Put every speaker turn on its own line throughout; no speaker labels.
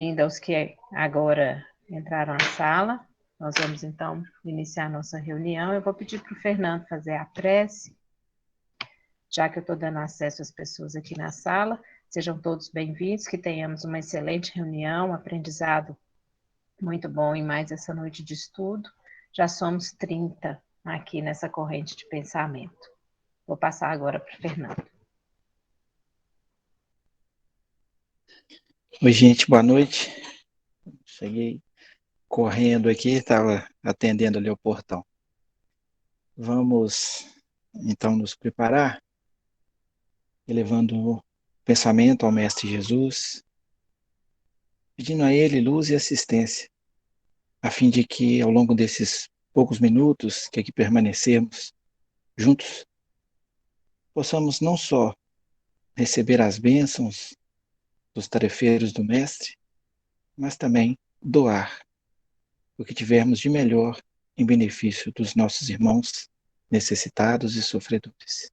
Ainda os que agora entraram na sala, nós vamos então iniciar nossa reunião. Eu vou pedir para o Fernando fazer a prece, já que eu estou dando acesso às pessoas aqui na sala. Sejam todos bem-vindos, que tenhamos uma excelente reunião, um aprendizado muito bom em mais essa noite de estudo. Já somos 30 aqui nessa corrente de pensamento. Vou passar agora para o Fernando.
Oi, gente, boa noite. Cheguei correndo aqui, estava atendendo ali o portão. Vamos, então, nos preparar, elevando o pensamento ao Mestre Jesus, pedindo a Ele luz e assistência, a fim de que, ao longo desses poucos minutos que aqui permanecemos juntos, possamos não só receber as bênçãos dos tarefeiros do Mestre, mas também doar o que tivermos de melhor em benefício dos nossos irmãos necessitados e sofredores.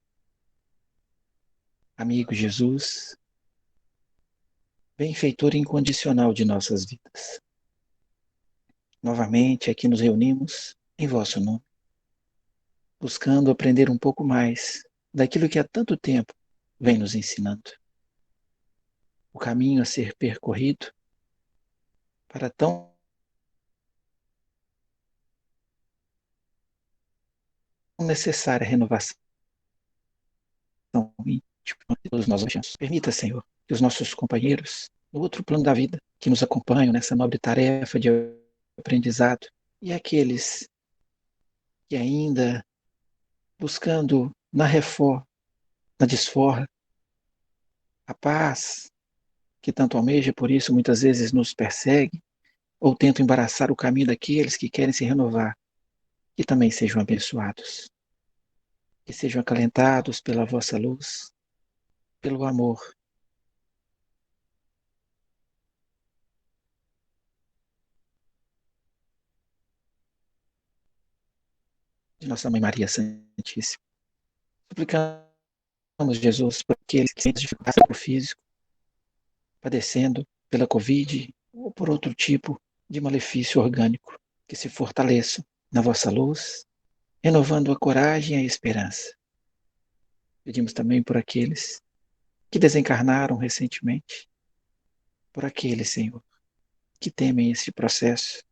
Amigo Jesus, benfeitor incondicional de nossas vidas, novamente aqui nos reunimos em vosso nome, buscando aprender um pouco mais daquilo que há tanto tempo vem nos ensinando. O caminho a ser percorrido para tão necessária renovação dos nossos chãos. Permita, Senhor, que os nossos companheiros no outro plano da vida, que nos acompanham nessa nobre tarefa de aprendizado, e aqueles que ainda buscando na reforma, na desforra, a paz que tanto almeja, por isso muitas vezes nos persegue, ou tenta embaraçar o caminho daqueles que querem se renovar, que também sejam abençoados, que sejam acalentados pela vossa luz, pelo amor. De Nossa Mãe Maria Santíssima. Suplicamos, Jesus, por aqueles que sentem dificuldade no físico, padecendo pela Covid ou por outro tipo de malefício orgânico, que se fortaleçam na vossa luz, renovando a coragem e a esperança. Pedimos também por aqueles que desencarnaram recentemente, por aqueles, Senhor, que temem esse processo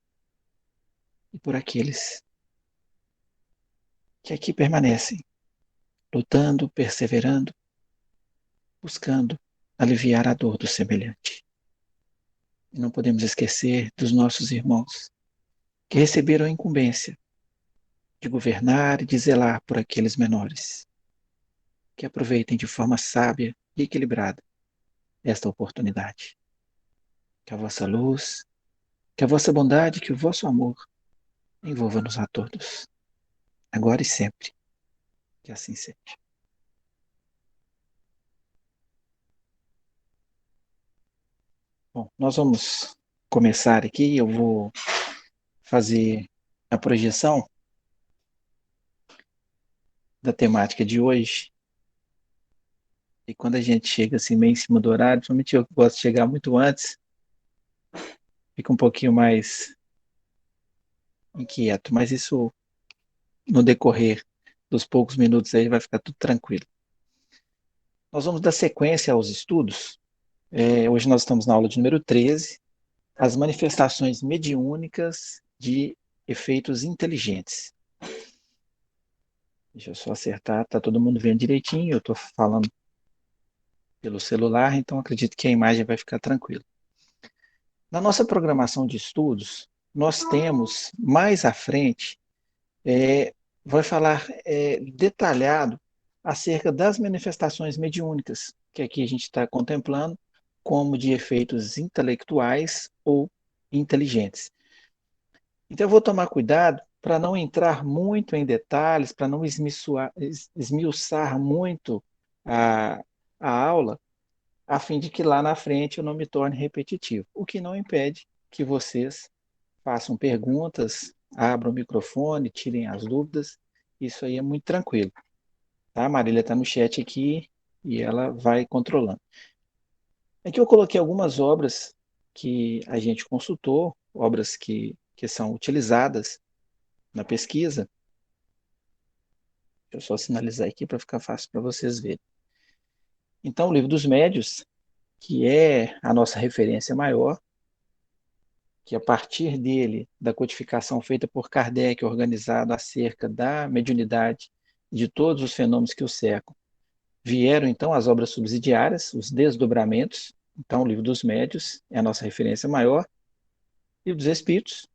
e por aqueles que aqui permanecem, lutando, perseverando, buscando aliviar a dor do semelhante. E não podemos esquecer dos nossos irmãos que receberam a incumbência de governar e de zelar por aqueles menores, que aproveitem de forma sábia e equilibrada esta oportunidade. Que a vossa luz, que a vossa bondade, que o vosso amor envolva-nos a todos, agora e sempre. Que assim seja. Bom, nós vamos começar aqui. Eu vou fazer a projeção da temática de hoje. E quando a gente chega assim meio em cima do horário, principalmente eu que gosto de chegar muito antes, fica um pouquinho mais inquieto, mas isso no decorrer dos poucos minutos aí vai ficar tudo tranquilo. Nós vamos dar sequência aos estudos. Hoje nós estamos na aula de número 13, as manifestações mediúnicas de efeitos inteligentes. Deixa eu só acertar, tá todo mundo vendo direitinho, eu estou falando pelo celular, então acredito que a imagem vai ficar tranquila. Na nossa programação de estudos, nós temos mais à frente, vai falar detalhado acerca das manifestações mediúnicas, que aqui a gente está contemplando como de efeitos intelectuais ou inteligentes. Então eu vou tomar cuidado para não entrar muito em detalhes, para não esmiuçar muito a, a aula, a fim de que lá na frente eu não me torne repetitivo. O que não impede que vocês façam perguntas, abram o microfone, tirem as dúvidas. Isso aí é muito tranquilo. Tá? A Marília está no chat aqui e ela vai controlando. Aqui eu coloquei algumas obras que a gente consultou, obras que são utilizadas na pesquisa. Deixa eu só sinalizar aqui para ficar fácil para vocês verem. Então, o Livro dos Médiuns, que é a nossa referência maior, que a partir dele, da codificação feita por Kardec, organizado acerca da mediunidade e de todos os fenômenos que o cercam, vieram então as obras subsidiárias, os desdobramentos. Então, o Livro dos Médiuns é a nossa referência maior. O Livro dos Espíritos,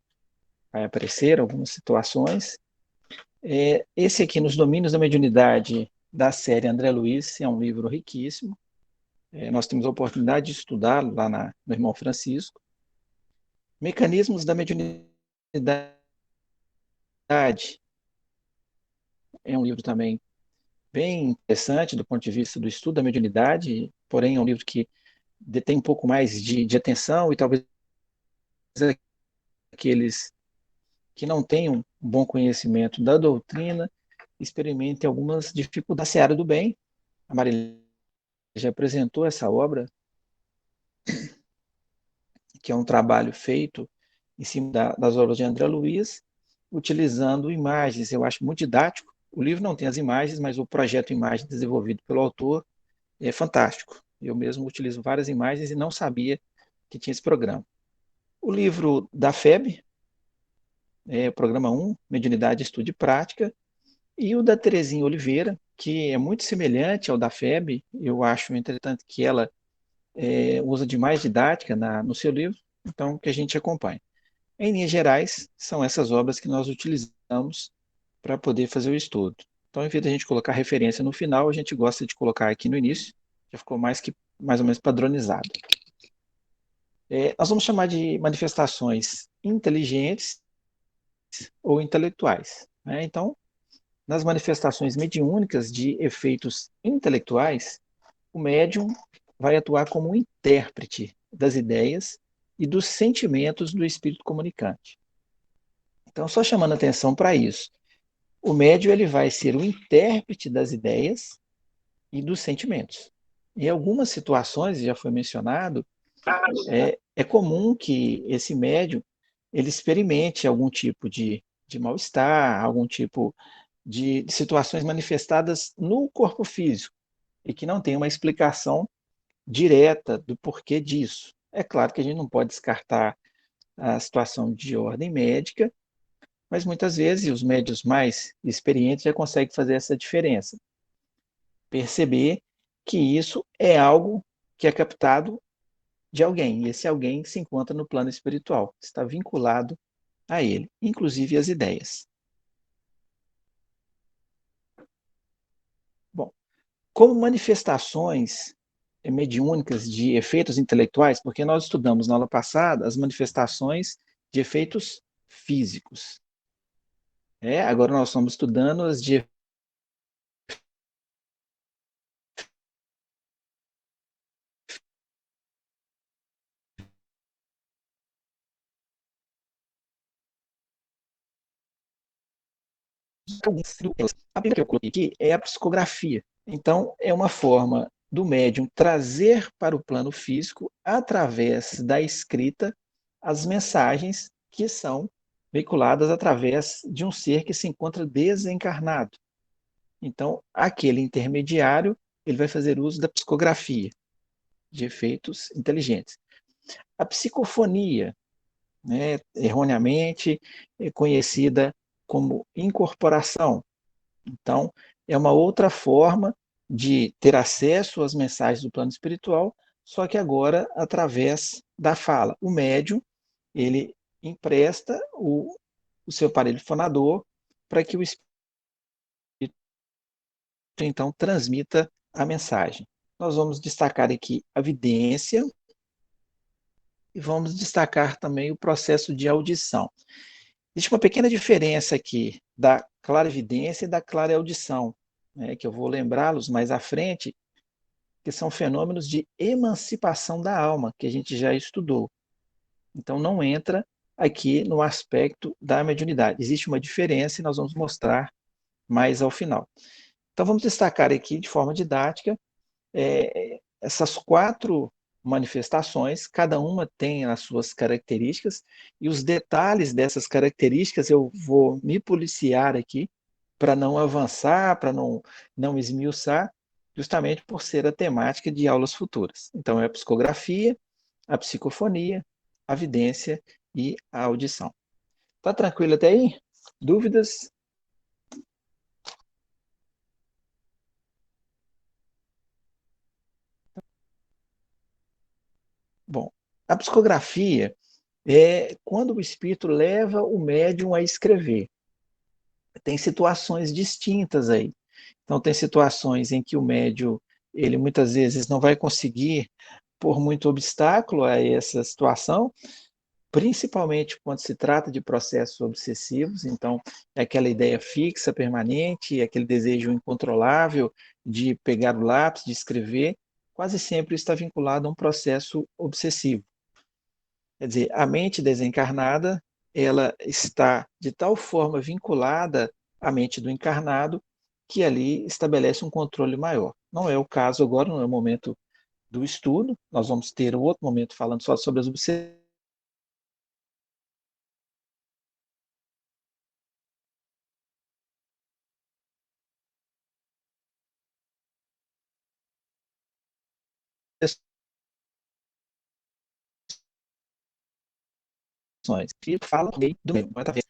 vai aparecer algumas situações. Esse aqui, Nos Domínios da Mediunidade, da série André Luiz, é um livro riquíssimo. Nós temos a oportunidade de estudá-lo lá no Irmão Francisco. Mecanismos da Mediunidade é um livro também bem interessante do ponto de vista do estudo da mediunidade, porém é um livro que detém um pouco mais de atenção e talvez aqueles que não tenham um bom conhecimento da doutrina experimentem algumas dificuldades. Na seara do bem, a Marília já apresentou essa obra, que é um trabalho feito em cima das obras de André Luiz, utilizando imagens. Eu acho muito didático. O livro não tem as imagens, mas o projeto imagem desenvolvido pelo autor é fantástico. Eu mesmo utilizo várias imagens e não sabia que tinha esse programa. O livro da FEB, programa 1, Mediunidade, Estudo e Prática, e o da Terezinha Oliveira, que é muito semelhante ao da FEB. Eu acho, entretanto, que ela usa de mais didática no seu livro, então que a gente acompanha. Em linhas gerais, são essas obras que nós utilizamos para poder fazer o estudo. Então, em vez de a gente colocar referência no final, a gente gosta de colocar aqui no início, já ficou mais ou menos padronizado. Nós vamos chamar de manifestações inteligentes ou intelectuais. Né? Então, nas manifestações mediúnicas de efeitos intelectuais, o médium vai atuar como um intérprete das ideias e dos sentimentos do espírito comunicante. Então, só chamando atenção para isso, o médium ele vai ser o intérprete das ideias e dos sentimentos. Em algumas situações, já foi mencionado, é comum que esse médium ele experimente algum tipo de mal-estar, algum tipo de situações manifestadas no corpo físico e que não tem uma explicação direta do porquê disso. É claro que a gente não pode descartar a situação de ordem médica, mas muitas vezes os médios mais experientes já conseguem fazer essa diferença. Perceber que isso é algo que é captado de alguém, e esse alguém se encontra no plano espiritual, está vinculado a ele, inclusive as ideias. Bom, como manifestações mediúnicas de efeitos intelectuais, porque nós estudamos na aula passada as manifestações de efeitos físicos. Agora nós estamos estudando as de a primeira que eu coloquei aqui é a psicografia. Então, é uma forma do médium trazer para o plano físico, através da escrita, as mensagens que são veiculadas através de um ser que se encontra desencarnado. Então, aquele intermediário, ele vai fazer uso da psicografia, de efeitos inteligentes. A psicofonia, né, erroneamente conhecida como incorporação. Então, é uma outra forma de ter acesso às mensagens do plano espiritual, só que agora através da fala. O médium, ele empresta o seu aparelho fonador para que o espírito, então, transmita a mensagem. Nós vamos destacar aqui a vidência e vamos destacar também o processo de audição. Existe uma pequena diferença aqui da clarividência e da clareaudição, né, que eu vou lembrá-los mais à frente, que são fenômenos de emancipação da alma, que a gente já estudou. Então, não entra aqui no aspecto da mediunidade. Existe uma diferença e nós vamos mostrar mais ao final. Então, vamos destacar aqui, de forma didática, essas 4 manifestações, cada uma tem as suas características, e os detalhes dessas características eu vou me policiar aqui para não avançar, para não esmiuçar, justamente por ser a temática de aulas futuras. Então, é a psicografia, a psicofonia, a vidência e a audição. Tá tranquilo até aí? Dúvidas? Bom, a psicografia é quando o espírito leva o médium a escrever. Tem situações distintas aí. Então, tem situações em que o médium, ele muitas vezes não vai conseguir pôr muito obstáculo a essa situação, principalmente quando se trata de processos obsessivos. Então, é aquela ideia fixa, permanente, aquele desejo incontrolável de pegar o lápis, de escrever, quase sempre está vinculado a um processo obsessivo. Quer dizer, a mente desencarnada, ela está de tal forma vinculada à mente do encarnado que ali estabelece um controle maior. Não é o caso agora, não é o momento do estudo, nós vamos ter um outro momento falando só sobre as obsessões, que fala do meio,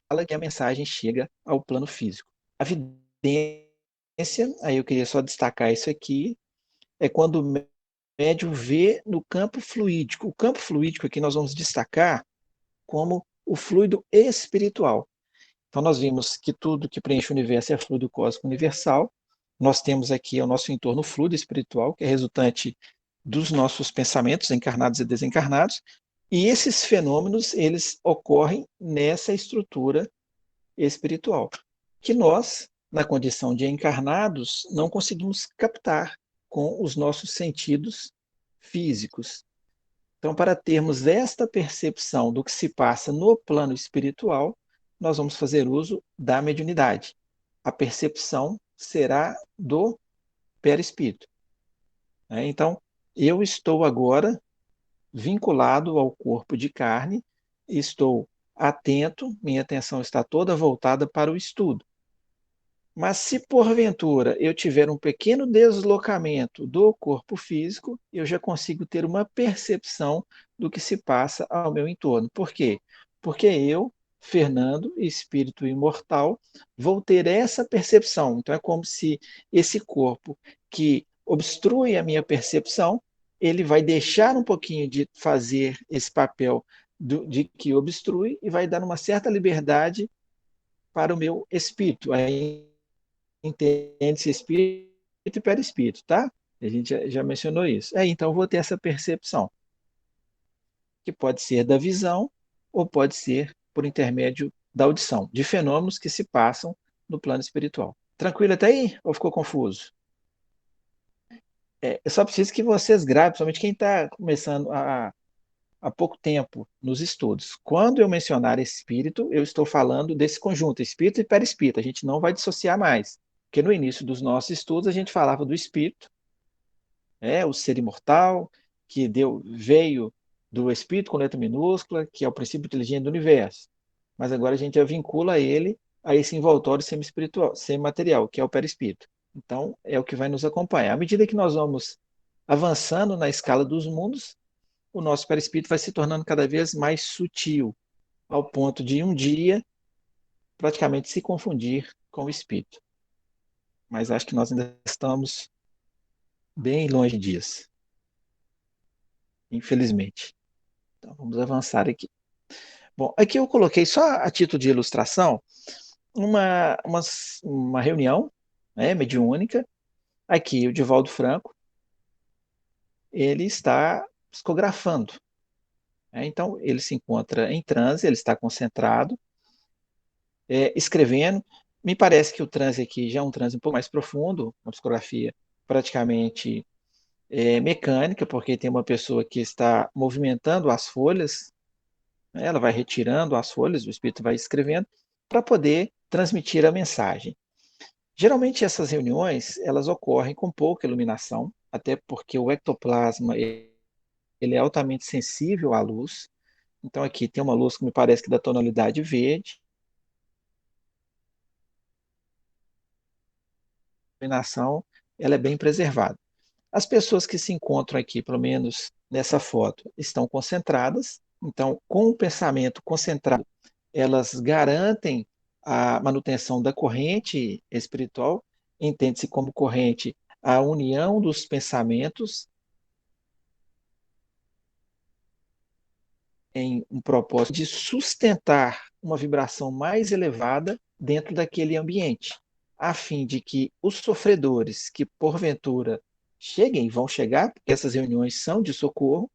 fala que a mensagem chega ao plano físico. A vidência, aí eu queria só destacar isso aqui, é quando o médium vê no campo fluídico. O campo fluídico aqui nós vamos destacar como o fluido espiritual. Então nós vimos que tudo que preenche o universo é fluido cósmico universal. Nós temos aqui ao nosso entorno o fluido espiritual, que é resultante dos nossos pensamentos encarnados e desencarnados, e esses fenômenos, eles ocorrem nessa estrutura espiritual, que nós, na condição de encarnados, não conseguimos captar com os nossos sentidos físicos. Então, para termos esta percepção do que se passa no plano espiritual, nós vamos fazer uso da mediunidade. A percepção será do perispírito. Então, eu estou agora vinculado ao corpo de carne, estou atento, minha atenção está toda voltada para o estudo. Mas se porventura eu tiver um pequeno deslocamento do corpo físico, eu já consigo ter uma percepção do que se passa ao meu entorno. Por quê? Porque eu, Fernando, espírito imortal, vou ter essa percepção. Então é como se esse corpo que obstrui a minha percepção, ele vai deixar um pouquinho de fazer esse papel de que obstrui e vai dar uma certa liberdade para o meu espírito. Aí entende-se espírito e perispírito, tá? A gente já mencionou isso. Então, eu vou ter essa percepção, que pode ser da visão ou pode ser por intermédio da audição, de fenômenos que se passam no plano espiritual. Tranquilo até aí? Ou ficou confuso? Eu só preciso que vocês gravem, principalmente quem está começando há pouco tempo nos estudos. Quando eu mencionar espírito, eu estou falando desse conjunto, espírito e perispírito. A gente não vai dissociar mais. Porque no início dos nossos estudos a gente falava do espírito, o ser imortal, que veio do espírito com letra minúscula, que é o princípio inteligente do universo. Mas agora a gente já vincula ele a esse envoltório semi-espiritual, semi-material, que é o perispírito. Então, é o que vai nos acompanhar. À medida que nós vamos avançando na escala dos mundos, o nosso perispírito vai se tornando cada vez mais sutil, ao ponto de um dia praticamente se confundir com o espírito. Mas acho que nós ainda estamos bem longe disso, infelizmente. Então, vamos avançar aqui. Bom, aqui eu coloquei só a título de ilustração uma reunião, mediúnica. Aqui o Divaldo Franco, ele está psicografando. Então, ele se encontra em transe, ele está concentrado, escrevendo. Me parece que o transe aqui já é um transe um pouco mais profundo, uma psicografia praticamente mecânica, porque tem uma pessoa que está movimentando as folhas, né? Ela vai retirando as folhas, o espírito vai escrevendo, para poder transmitir a mensagem. Geralmente essas reuniões, elas ocorrem com pouca iluminação, até porque o ectoplasma ele é altamente sensível à luz. Então aqui tem uma luz que me parece que da tonalidade verde. A iluminação, ela é bem preservada. As pessoas que se encontram aqui, pelo menos nessa foto, estão concentradas. Então, com o pensamento concentrado, elas garantem a manutenção da corrente espiritual. Entende-se como corrente a união dos pensamentos em um propósito de sustentar uma vibração mais elevada dentro daquele ambiente, a fim de que os sofredores que porventura cheguem, vão chegar, porque essas reuniões são de socorro,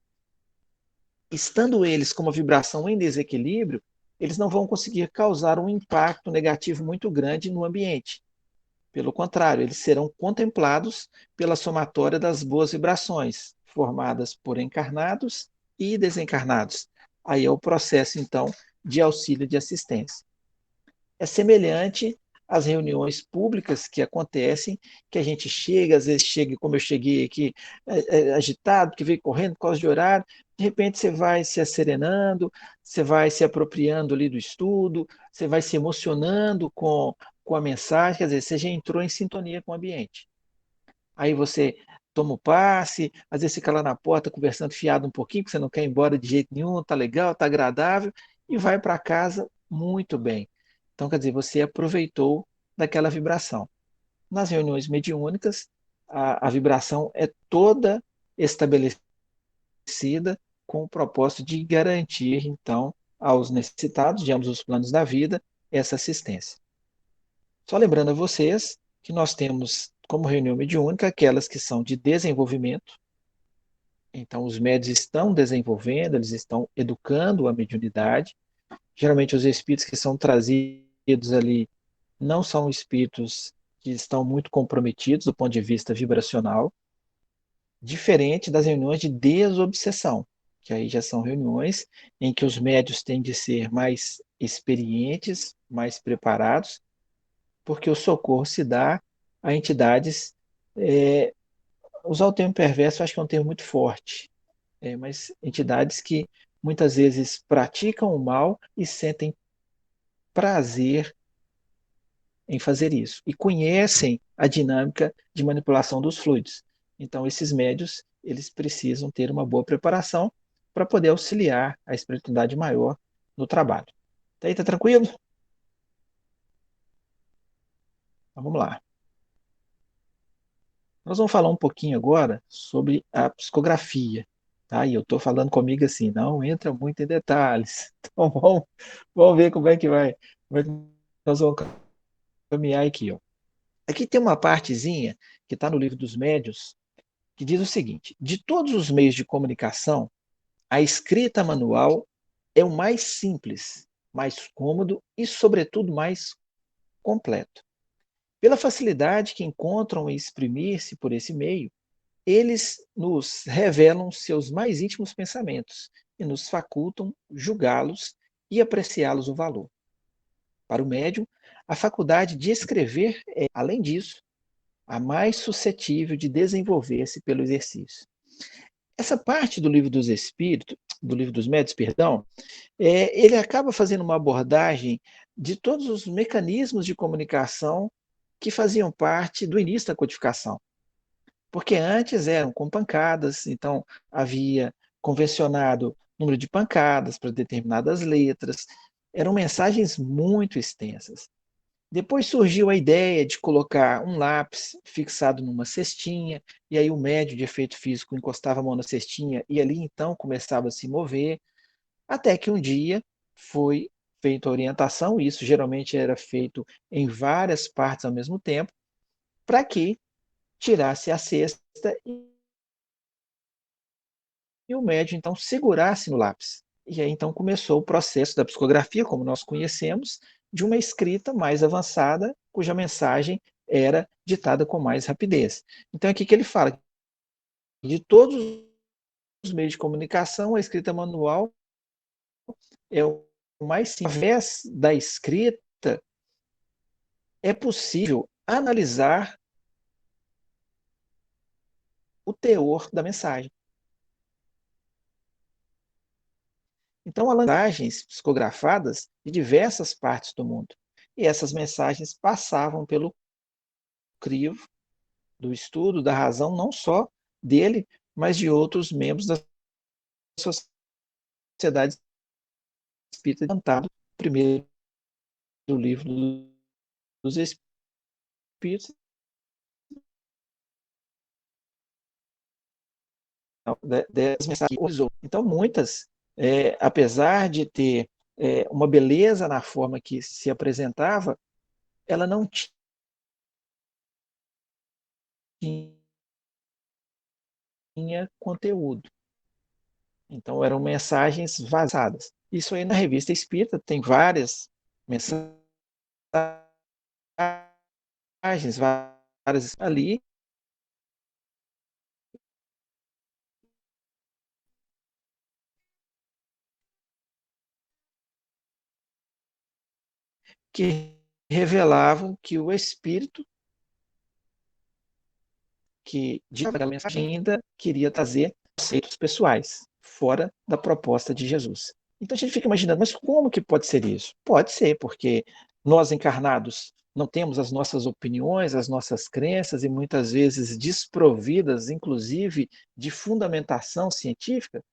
estando eles com uma vibração em desequilíbrio, eles não vão conseguir causar um impacto negativo muito grande no ambiente. Pelo contrário, eles serão contemplados pela somatória das boas vibrações, formadas por encarnados e desencarnados. Aí é o processo, então, de auxílio de assistência. É semelhante às reuniões públicas que acontecem, que a gente chega, às vezes chega, como eu cheguei aqui, agitado, que veio correndo por causa de horário, de repente você vai se asserenando, você vai se apropriando ali do estudo, você vai se emocionando com a mensagem, quer dizer, você já entrou em sintonia com o ambiente. Aí você toma o passe, às vezes fica lá na porta conversando fiado um pouquinho, porque você não quer ir embora de jeito nenhum, tá legal, tá agradável, e vai para casa muito bem. Então, quer dizer, você aproveitou daquela vibração. Nas reuniões mediúnicas, a vibração é toda estabelecida com o propósito de garantir, então, aos necessitados de ambos os planos da vida, essa assistência. Só lembrando a vocês que nós temos como reunião mediúnica aquelas que são de desenvolvimento. Então, os médios estão desenvolvendo, eles estão educando a mediunidade. Geralmente, os espíritos que são trazidos ali não são espíritos que estão muito comprometidos do ponto de vista vibracional, diferente das reuniões de desobsessão, que aí já são reuniões em que os médios têm de ser mais experientes, mais preparados, porque o socorro se dá a entidades. Usar o termo perverso acho que é um termo muito forte, mas entidades que muitas vezes praticam o mal e sentem prazer em fazer isso e conhecem a dinâmica de manipulação dos fluidos. Então, esses médios, eles precisam ter uma boa preparação para poder auxiliar a espiritualidade maior no trabalho. Tá aí, tá tranquilo? Então, vamos lá. Nós vamos falar um pouquinho agora sobre a psicografia. Tá? E eu estou falando comigo assim, não entra muito em detalhes. Então vamos ver como é que nós vamos caminhar aqui. Ó. Aqui tem uma partezinha que está no livro dos médios, que diz o seguinte: de todos os meios de comunicação, a escrita manual é o mais simples, mais cômodo e, sobretudo, mais completo. Pela facilidade que encontram em exprimir-se por esse meio, eles nos revelam seus mais íntimos pensamentos e nos facultam julgá-los e apreciá-los o valor. Para o médium, a faculdade de escrever é, além disso, a mais suscetível de desenvolver-se pelo exercício. Essa parte do livro dos espíritos, do livro dos médios, perdão, ele acaba fazendo uma abordagem de todos os mecanismos de comunicação que faziam parte do início da codificação. Porque antes eram com pancadas, então havia convencionado número de pancadas para determinadas letras, eram mensagens muito extensas. Depois surgiu a ideia de colocar um lápis fixado numa cestinha, e aí o médium de efeito físico encostava a mão na cestinha e ali então começava a se mover, até que um dia foi feita a orientação, e isso geralmente era feito em várias partes ao mesmo tempo, para que tirasse a cesta e o médium então segurasse no lápis. E aí então começou o processo da psicografia, como nós conhecemos, de uma escrita mais avançada, cuja mensagem era ditada com mais rapidez. Então aqui que ele fala de todos os meios de comunicação, a escrita manual é o mais simples. Através da escrita é possível analisar o teor da mensagem. Então, há mensagens psicografadas de diversas partes do mundo. E essas mensagens passavam pelo crivo do estudo, da razão, não só dele, mas de outros membros da sociedade espírita, cantado primeiro do livro dos Espíritos, das mensagens. Então, muitas, apesar de ter uma beleza na forma que se apresentava, ela não tinha conteúdo. Então, eram mensagens vazadas. Isso aí na revista Espírita tem várias mensagens, várias ali, que revelavam que o Espírito, que de aquela mensagem ainda queria trazer conceitos pessoais, fora da proposta de Jesus. Então a gente fica imaginando, mas como que pode ser isso? Pode ser, porque nós encarnados não temos as nossas opiniões, as nossas crenças e muitas vezes desprovidas, inclusive, de fundamentação científica,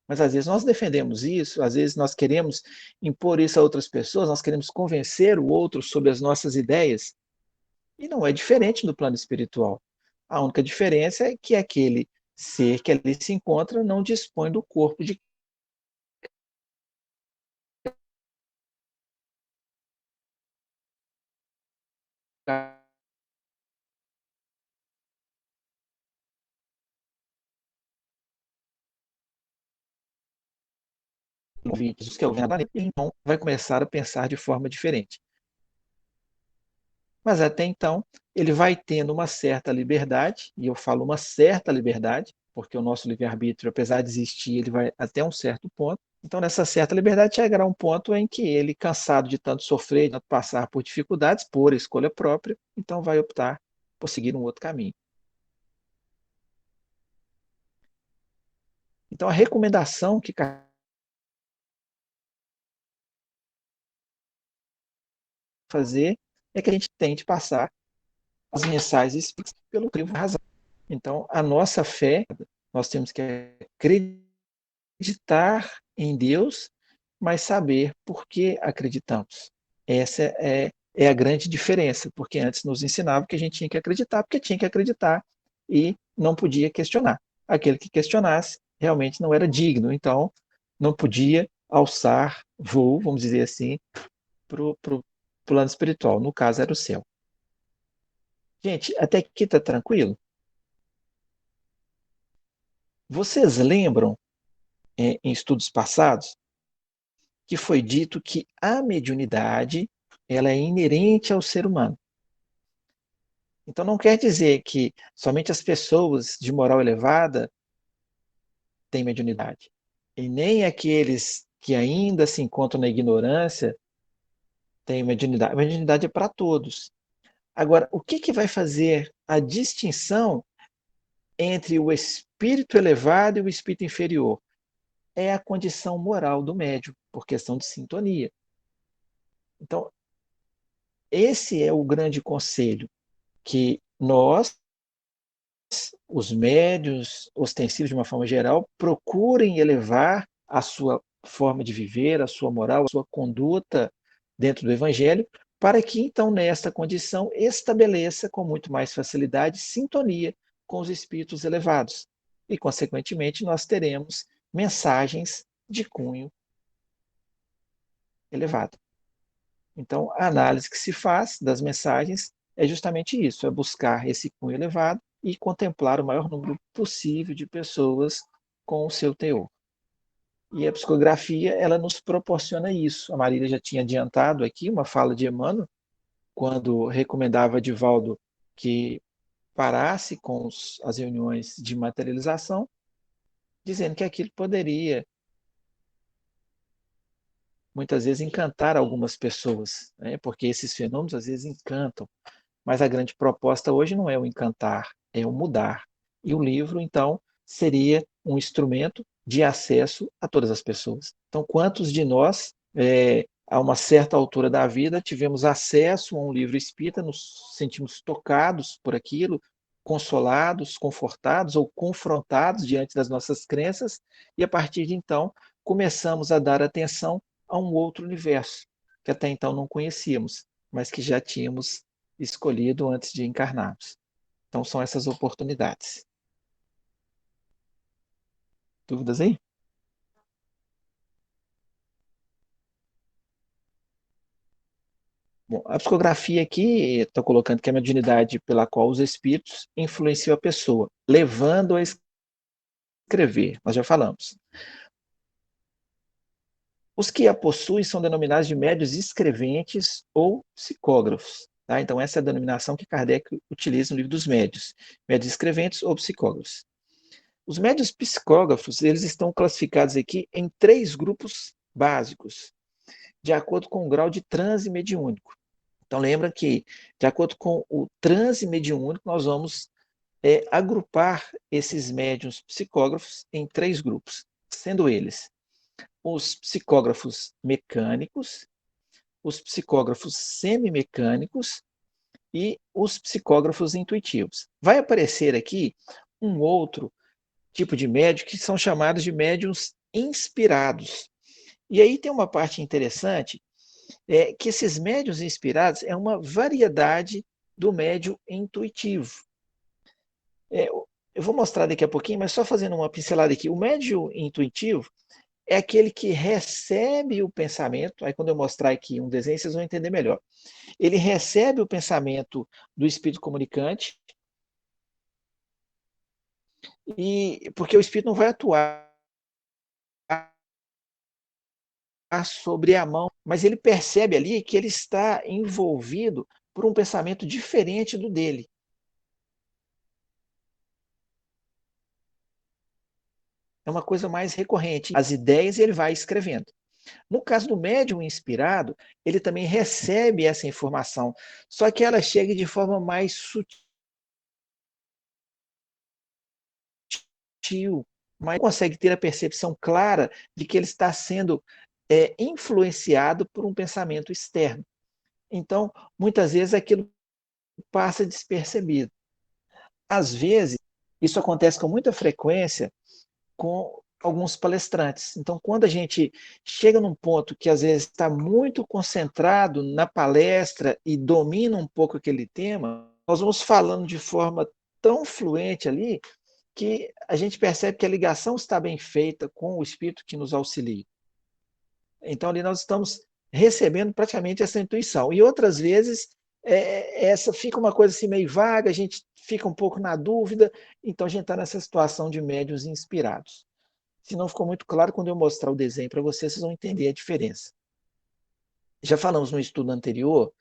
mas às vezes nós defendemos isso, às vezes nós queremos impor isso a outras pessoas, nós queremos convencer o outro sobre as nossas ideias, e não é diferente no plano espiritual. A única diferença é que aquele ser que ali se encontra não dispõe do corpo de convites, que é o verdadeiro, e então vai começar a pensar de forma diferente. Mas até então, ele vai tendo uma certa liberdade, e eu falo uma certa liberdade, porque o nosso livre-arbítrio, apesar de existir, ele vai até um certo ponto. Então, nessa certa liberdade, chegará um ponto em que ele, cansado de tanto sofrer, de tanto passar por dificuldades, por escolha própria, então vai optar por seguir um outro caminho. Então, a recomendação que fazer é que a gente tente passar as mensagens pelo crivo da razão. Então, a nossa fé, nós temos que acreditar em Deus, mas saber por que acreditamos. Essa é a grande diferença, porque antes nos ensinava que a gente tinha que acreditar, porque tinha que acreditar e não podia questionar. Aquele que questionasse realmente não era digno, então não podia alçar voo, vamos dizer assim, para o plano espiritual. No caso, era o céu. Gente, até aqui está tranquilo? Vocês lembram, em estudos passados, que foi dito que a mediunidade ela é inerente ao ser humano. Então não quer dizer que somente as pessoas de moral elevada têm mediunidade. E nem aqueles que ainda se encontram na ignorância têm mediunidade. A mediunidade é para todos. Agora, o que vai fazer a distinção entre o espírito elevado e o espírito inferior? É a condição moral do médium, por questão de sintonia. Então, esse é o grande conselho, que nós, os médios ostensivos de uma forma geral, procurem elevar a sua forma de viver, a sua moral, a sua conduta dentro do Evangelho, para que então, nesta condição, estabeleça com muito mais facilidade sintonia com os espíritos elevados. E, consequentemente, nós teremos mensagens de cunho elevado. Então, a análise que se faz das mensagens é justamente isso, é buscar esse cunho elevado e contemplar o maior número possível de pessoas com o seu teor. E a psicografia, ela nos proporciona isso. A Marília já tinha adiantado aqui uma fala de Emmanuel, quando recomendava a Divaldo que parasse com as reuniões de materialização, dizendo que aquilo poderia, muitas vezes, encantar algumas pessoas, né? Porque esses fenômenos, às vezes, encantam. Mas a grande proposta hoje não é o encantar, é o mudar. E o livro, então, seria um instrumento de acesso a todas as pessoas. Então, quantos de nós, a uma certa altura da vida, tivemos acesso a um livro espírita, nos sentimos tocados por aquilo, consolados, confortados ou confrontados diante das nossas crenças, e a partir de então começamos a dar atenção a um outro universo, que até então não conhecíamos, mas que já tínhamos escolhido antes de encarnarmos. Então, são essas oportunidades. Dúvidas aí? Bom, a psicografia aqui está colocando que é a mediunidade pela qual os espíritos influenciam a pessoa, levando a escrever. Nós já falamos. Os que a possuem são denominados de médios escreventes ou psicógrafos. Tá? Então, essa é a denominação que Kardec utiliza no livro dos médios. Médios escreventes ou psicógrafos. Os médios psicógrafos, eles estão classificados aqui em 3 grupos básicos, de acordo com o grau de transe mediúnico. Então, lembra que, de acordo com o transe mediúnico, nós vamos agrupar esses médiuns psicógrafos em 3 grupos, sendo eles os psicógrafos mecânicos, os psicógrafos semimecânicos e os psicógrafos intuitivos. Vai aparecer aqui um outro tipo de médium que são chamados de médiums inspirados. E aí tem uma parte interessante, que esses médiuns inspirados é uma variedade do médium intuitivo. Eu vou mostrar daqui a pouquinho, mas só fazendo uma pincelada aqui. O médium intuitivo é aquele que recebe o pensamento, aí quando eu mostrar aqui um desenho, vocês vão entender melhor. Ele recebe o pensamento do espírito comunicante, e porque o espírito não vai atuar sobre a mão, mas ele percebe ali que ele está envolvido por um pensamento diferente do dele. É uma coisa mais recorrente. As ideias ele vai escrevendo. No caso do médium inspirado, ele também recebe essa informação, só que ela chega de forma mais sutil, mas consegue ter a percepção clara de que ele está sendo influenciado por um pensamento externo. Então, muitas vezes aquilo passa despercebido. Às vezes, isso acontece com muita frequência com alguns palestrantes. Então, quando a gente chega num ponto que às vezes está muito concentrado na palestra e domina um pouco aquele tema, nós vamos falando de forma tão fluente ali que a gente percebe que a ligação está bem feita com o espírito que nos auxilia. Então, ali nós estamos recebendo praticamente essa intuição. E outras vezes, essa fica uma coisa assim meio vaga, a gente fica um pouco na dúvida, então a gente está nessa situação de médiuns inspirados. Se não ficou muito claro, quando eu mostrar o desenho para vocês, vocês vão entender a diferença. Já falamos no estudo anterior,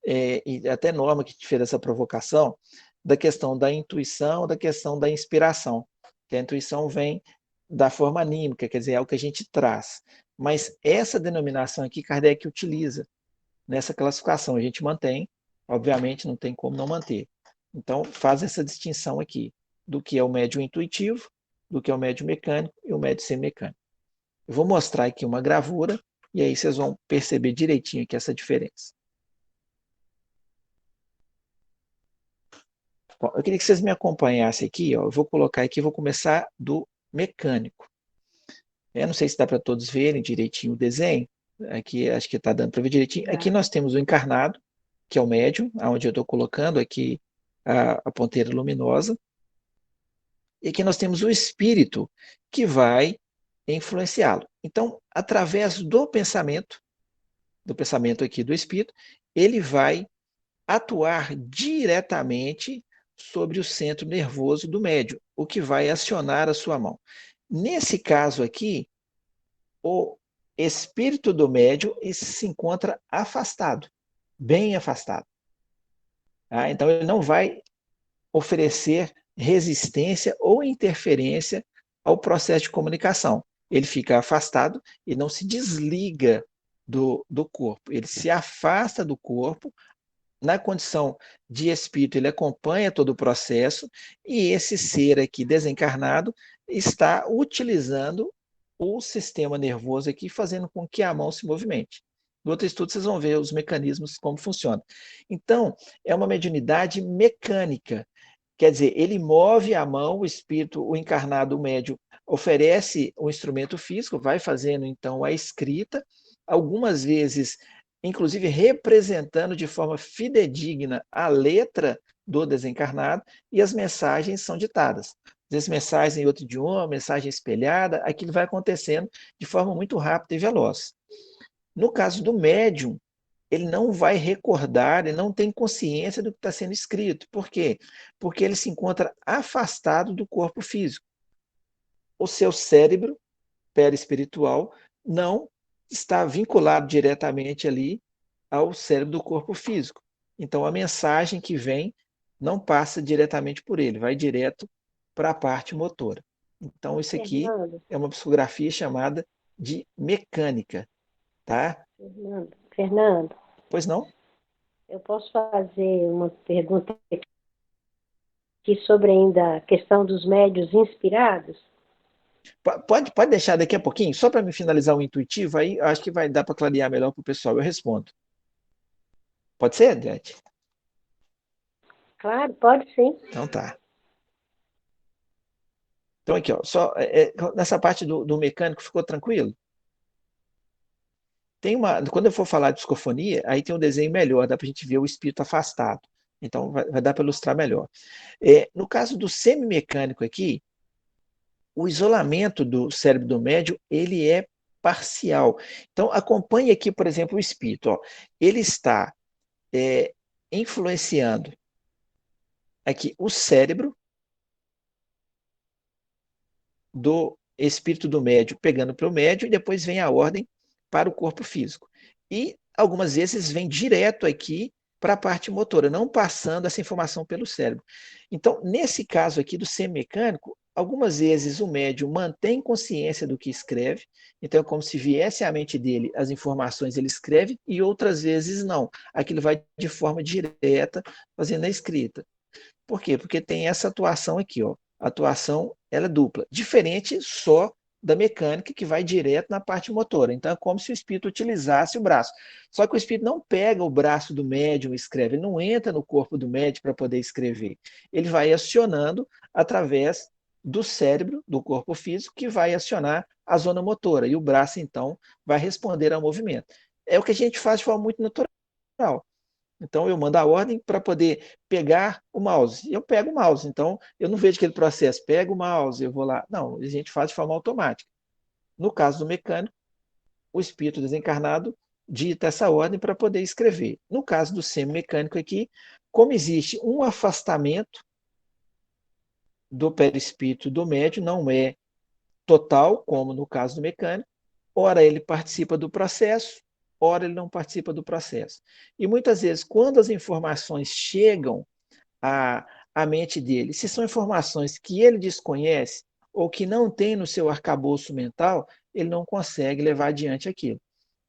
e até Norma que fez essa provocação, da questão da intuição, da questão da inspiração. Que a intuição vem da forma anímica, quer dizer, é o que a gente traz. Mas essa denominação aqui, Kardec utiliza nessa classificação. A gente mantém, obviamente, não tem como não manter. Então, faz essa distinção aqui do que é o médium intuitivo, do que é o médium mecânico e o médium semimecânico. Eu vou mostrar aqui uma gravura e aí vocês vão perceber direitinho aqui essa diferença. Bom, eu queria que vocês me acompanhassem aqui, ó. Eu vou colocar aqui, vou começar do mecânico. Eu não sei se dá para todos verem direitinho o desenho. Aqui acho que está dando para ver direitinho. Aqui nós temos o encarnado, que é o médium, onde eu estou colocando aqui a ponteira luminosa. E aqui nós temos o espírito, que vai influenciá-lo. Então, através do pensamento aqui do espírito, ele vai atuar diretamente sobre o centro nervoso do médium, o que vai acionar a sua mão. Nesse caso aqui, o espírito do médium se encontra afastado, bem afastado. Tá? Então, ele não vai oferecer resistência ou interferência ao processo de comunicação. Ele fica afastado e não se desliga do corpo. Ele se afasta do corpo. Na condição de espírito, ele acompanha todo o processo, e esse ser aqui desencarnado, está utilizando o sistema nervoso aqui, fazendo com que a mão se movimente. No outro estudo, vocês vão ver os mecanismos, como funciona. Então, é uma mediunidade mecânica. Quer dizer, ele move a mão, o espírito, o encarnado, o médium, oferece o instrumento físico, vai fazendo, então, a escrita, algumas vezes, inclusive, representando de forma fidedigna a letra do desencarnado, e as mensagens são ditadas. Às vezes, mensagem em outro idioma, mensagem espelhada, aquilo vai acontecendo de forma muito rápida e veloz. No caso do médium, ele não vai recordar, ele não tem consciência do que está sendo escrito. Por quê? Porque ele se encontra afastado do corpo físico. O seu cérebro perispiritual não está vinculado diretamente ali ao cérebro do corpo físico. Então, a mensagem que vem não passa diretamente por ele, vai direto para a parte motora. Então, isso aqui
Fernando,
é uma psicografia chamada de mecânica, tá?
Fernando,
Pois não?
eu posso fazer uma pergunta aqui sobre ainda a questão dos médios inspirados?
Pode deixar daqui a pouquinho, só para me finalizar o intuitivo, aí acho que vai dar para clarear melhor para o pessoal. Eu respondo. Pode ser, Adete?
Claro, pode sim.
Então tá. Então aqui, ó, só nessa parte do mecânico ficou tranquilo? Quando eu for falar de psicofonia, aí tem um desenho melhor, dá para a gente ver o espírito afastado. Então vai dar para ilustrar melhor. No caso do semimecânico aqui, o isolamento do cérebro do médium, ele é parcial. Então, acompanhe aqui, por exemplo, o espírito. Ó. Ele está influenciando aqui o cérebro do espírito do médium, pegando para o médium, e depois vem a ordem para o corpo físico. E algumas vezes vem direto aqui para a parte motora, não passando essa informação pelo cérebro. Então, nesse caso aqui do semimecânico, algumas vezes o médium mantém consciência do que escreve, então é como se viesse à mente dele as informações, ele escreve, e outras vezes não. Aquilo vai de forma direta, fazendo a escrita. Por quê? Porque tem essa atuação aqui, ó. A atuação ela é dupla, diferente só da mecânica que vai direto na parte motora. Então é como se o espírito utilizasse o braço. Só que o espírito não pega o braço do médium e escreve, ele não entra no corpo do médium para poder escrever. Ele vai acionando através do cérebro, do corpo físico, que vai acionar a zona motora. E o braço, então, vai responder ao movimento. É o que a gente faz de forma muito natural. Então, eu mando a ordem para poder pegar o mouse. E eu pego o mouse. Então, eu não vejo aquele processo, pego o mouse, eu vou lá. Não, a gente faz de forma automática. No caso do mecânico, o espírito desencarnado dita essa ordem para poder escrever. No caso do semimecânico aqui, como existe um afastamento do perispírito do médium, não é total, como no caso do mecânico, ora ele participa do processo, ora ele não participa do processo. E muitas vezes, quando as informações chegam à mente dele, se são informações que ele desconhece ou que não tem no seu arcabouço mental, ele não consegue levar adiante aquilo.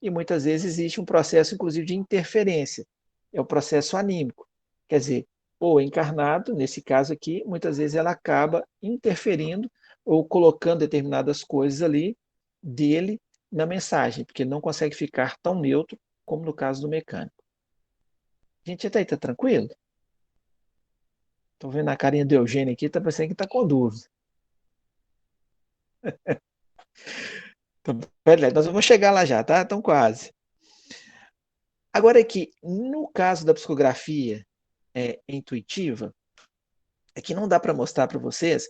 E muitas vezes existe um processo, inclusive, de interferência. É o processo anímico. Quer dizer, o encarnado, nesse caso aqui, muitas vezes ela acaba interferindo ou colocando determinadas coisas ali dele na mensagem, porque ele não consegue ficar tão neutro como no caso do mecânico. A gente até aí está tranquilo? Estou vendo a carinha do Eugênio aqui, está parecendo que está com dúvida. Então, peraí, nós vamos chegar lá já, tá? Então quase. Agora aqui, no caso da psicografia intuitiva, é que não dá para mostrar para vocês,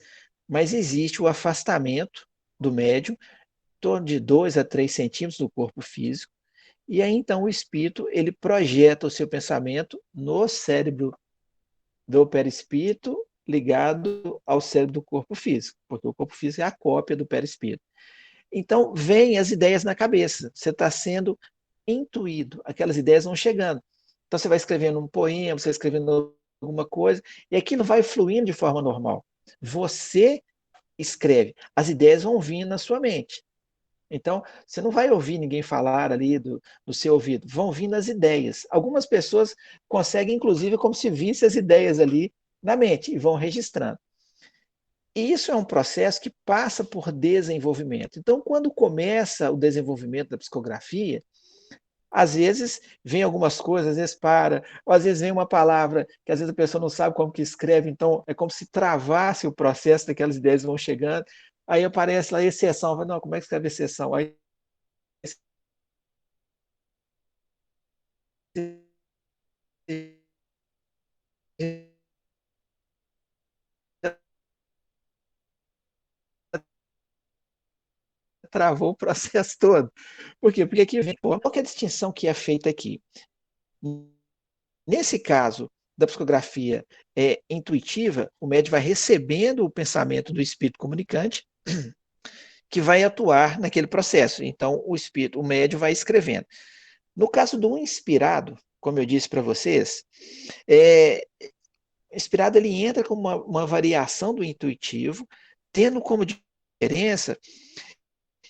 mas existe o afastamento do médium, em torno de 2 a 3 centímetros do corpo físico, e aí então o espírito ele projeta o seu pensamento no cérebro do perispírito ligado ao cérebro do corpo físico, porque o corpo físico é a cópia do perispírito. Então, vêm as ideias na cabeça, você está sendo intuído, aquelas ideias vão chegando. Então, você vai escrevendo um poema, você vai escrevendo alguma coisa, e aquilo vai fluindo de forma normal. Você escreve, as ideias vão vindo na sua mente. Então, você não vai ouvir ninguém falar ali do seu ouvido, vão vindo as ideias. Algumas pessoas conseguem, inclusive, como se visse as ideias ali na mente e vão registrando. E isso é um processo que passa por desenvolvimento. Então, quando começa o desenvolvimento da psicografia, às vezes vem algumas coisas, às vezes para, ou às vezes vem uma palavra que às vezes a pessoa não sabe como que escreve, então é como se travasse o processo daquelas ideias que vão chegando, aí aparece lá exceção, não, como é que escreve exceção? Aí travou o processo todo. Por quê? Porque aqui vem, qual que é a distinção que é feita aqui? Nesse caso da psicografia intuitiva, o médium vai recebendo o pensamento do espírito comunicante, que vai atuar naquele processo. Então, o médium vai escrevendo. No caso do inspirado, como eu disse para vocês, o inspirado ele entra como uma variação do intuitivo, tendo como diferença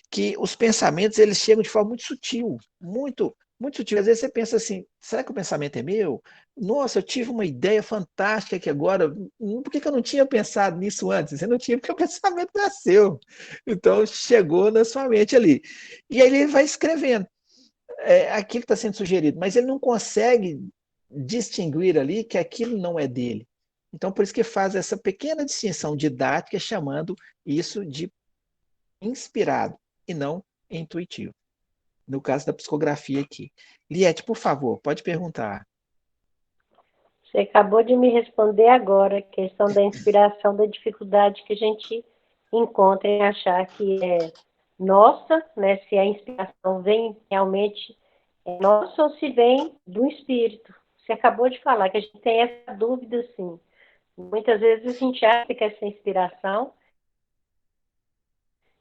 que os pensamentos eles chegam de forma muito sutil, muito sutil. Às vezes você pensa assim, será que o pensamento é meu? Nossa, eu tive uma ideia fantástica aqui agora, por que eu não tinha pensado nisso antes? Você não tinha, porque o pensamento nasceu. Então, chegou na sua mente ali. E aí ele vai escrevendo aquilo que está sendo sugerido, mas ele não consegue distinguir ali que aquilo não é dele. Então, por isso que faz essa pequena distinção didática, chamando isso de inspirado e não intuitivo. No caso da psicografia aqui. Liette, por favor, pode perguntar.
Você acabou de me responder agora a questão da inspiração, da dificuldade que a gente encontra em achar que é nossa, né, se a inspiração vem realmente nossa ou se vem do espírito. Você acabou de falar que a gente tem essa dúvida, sim. Muitas vezes a gente acha que essa inspiração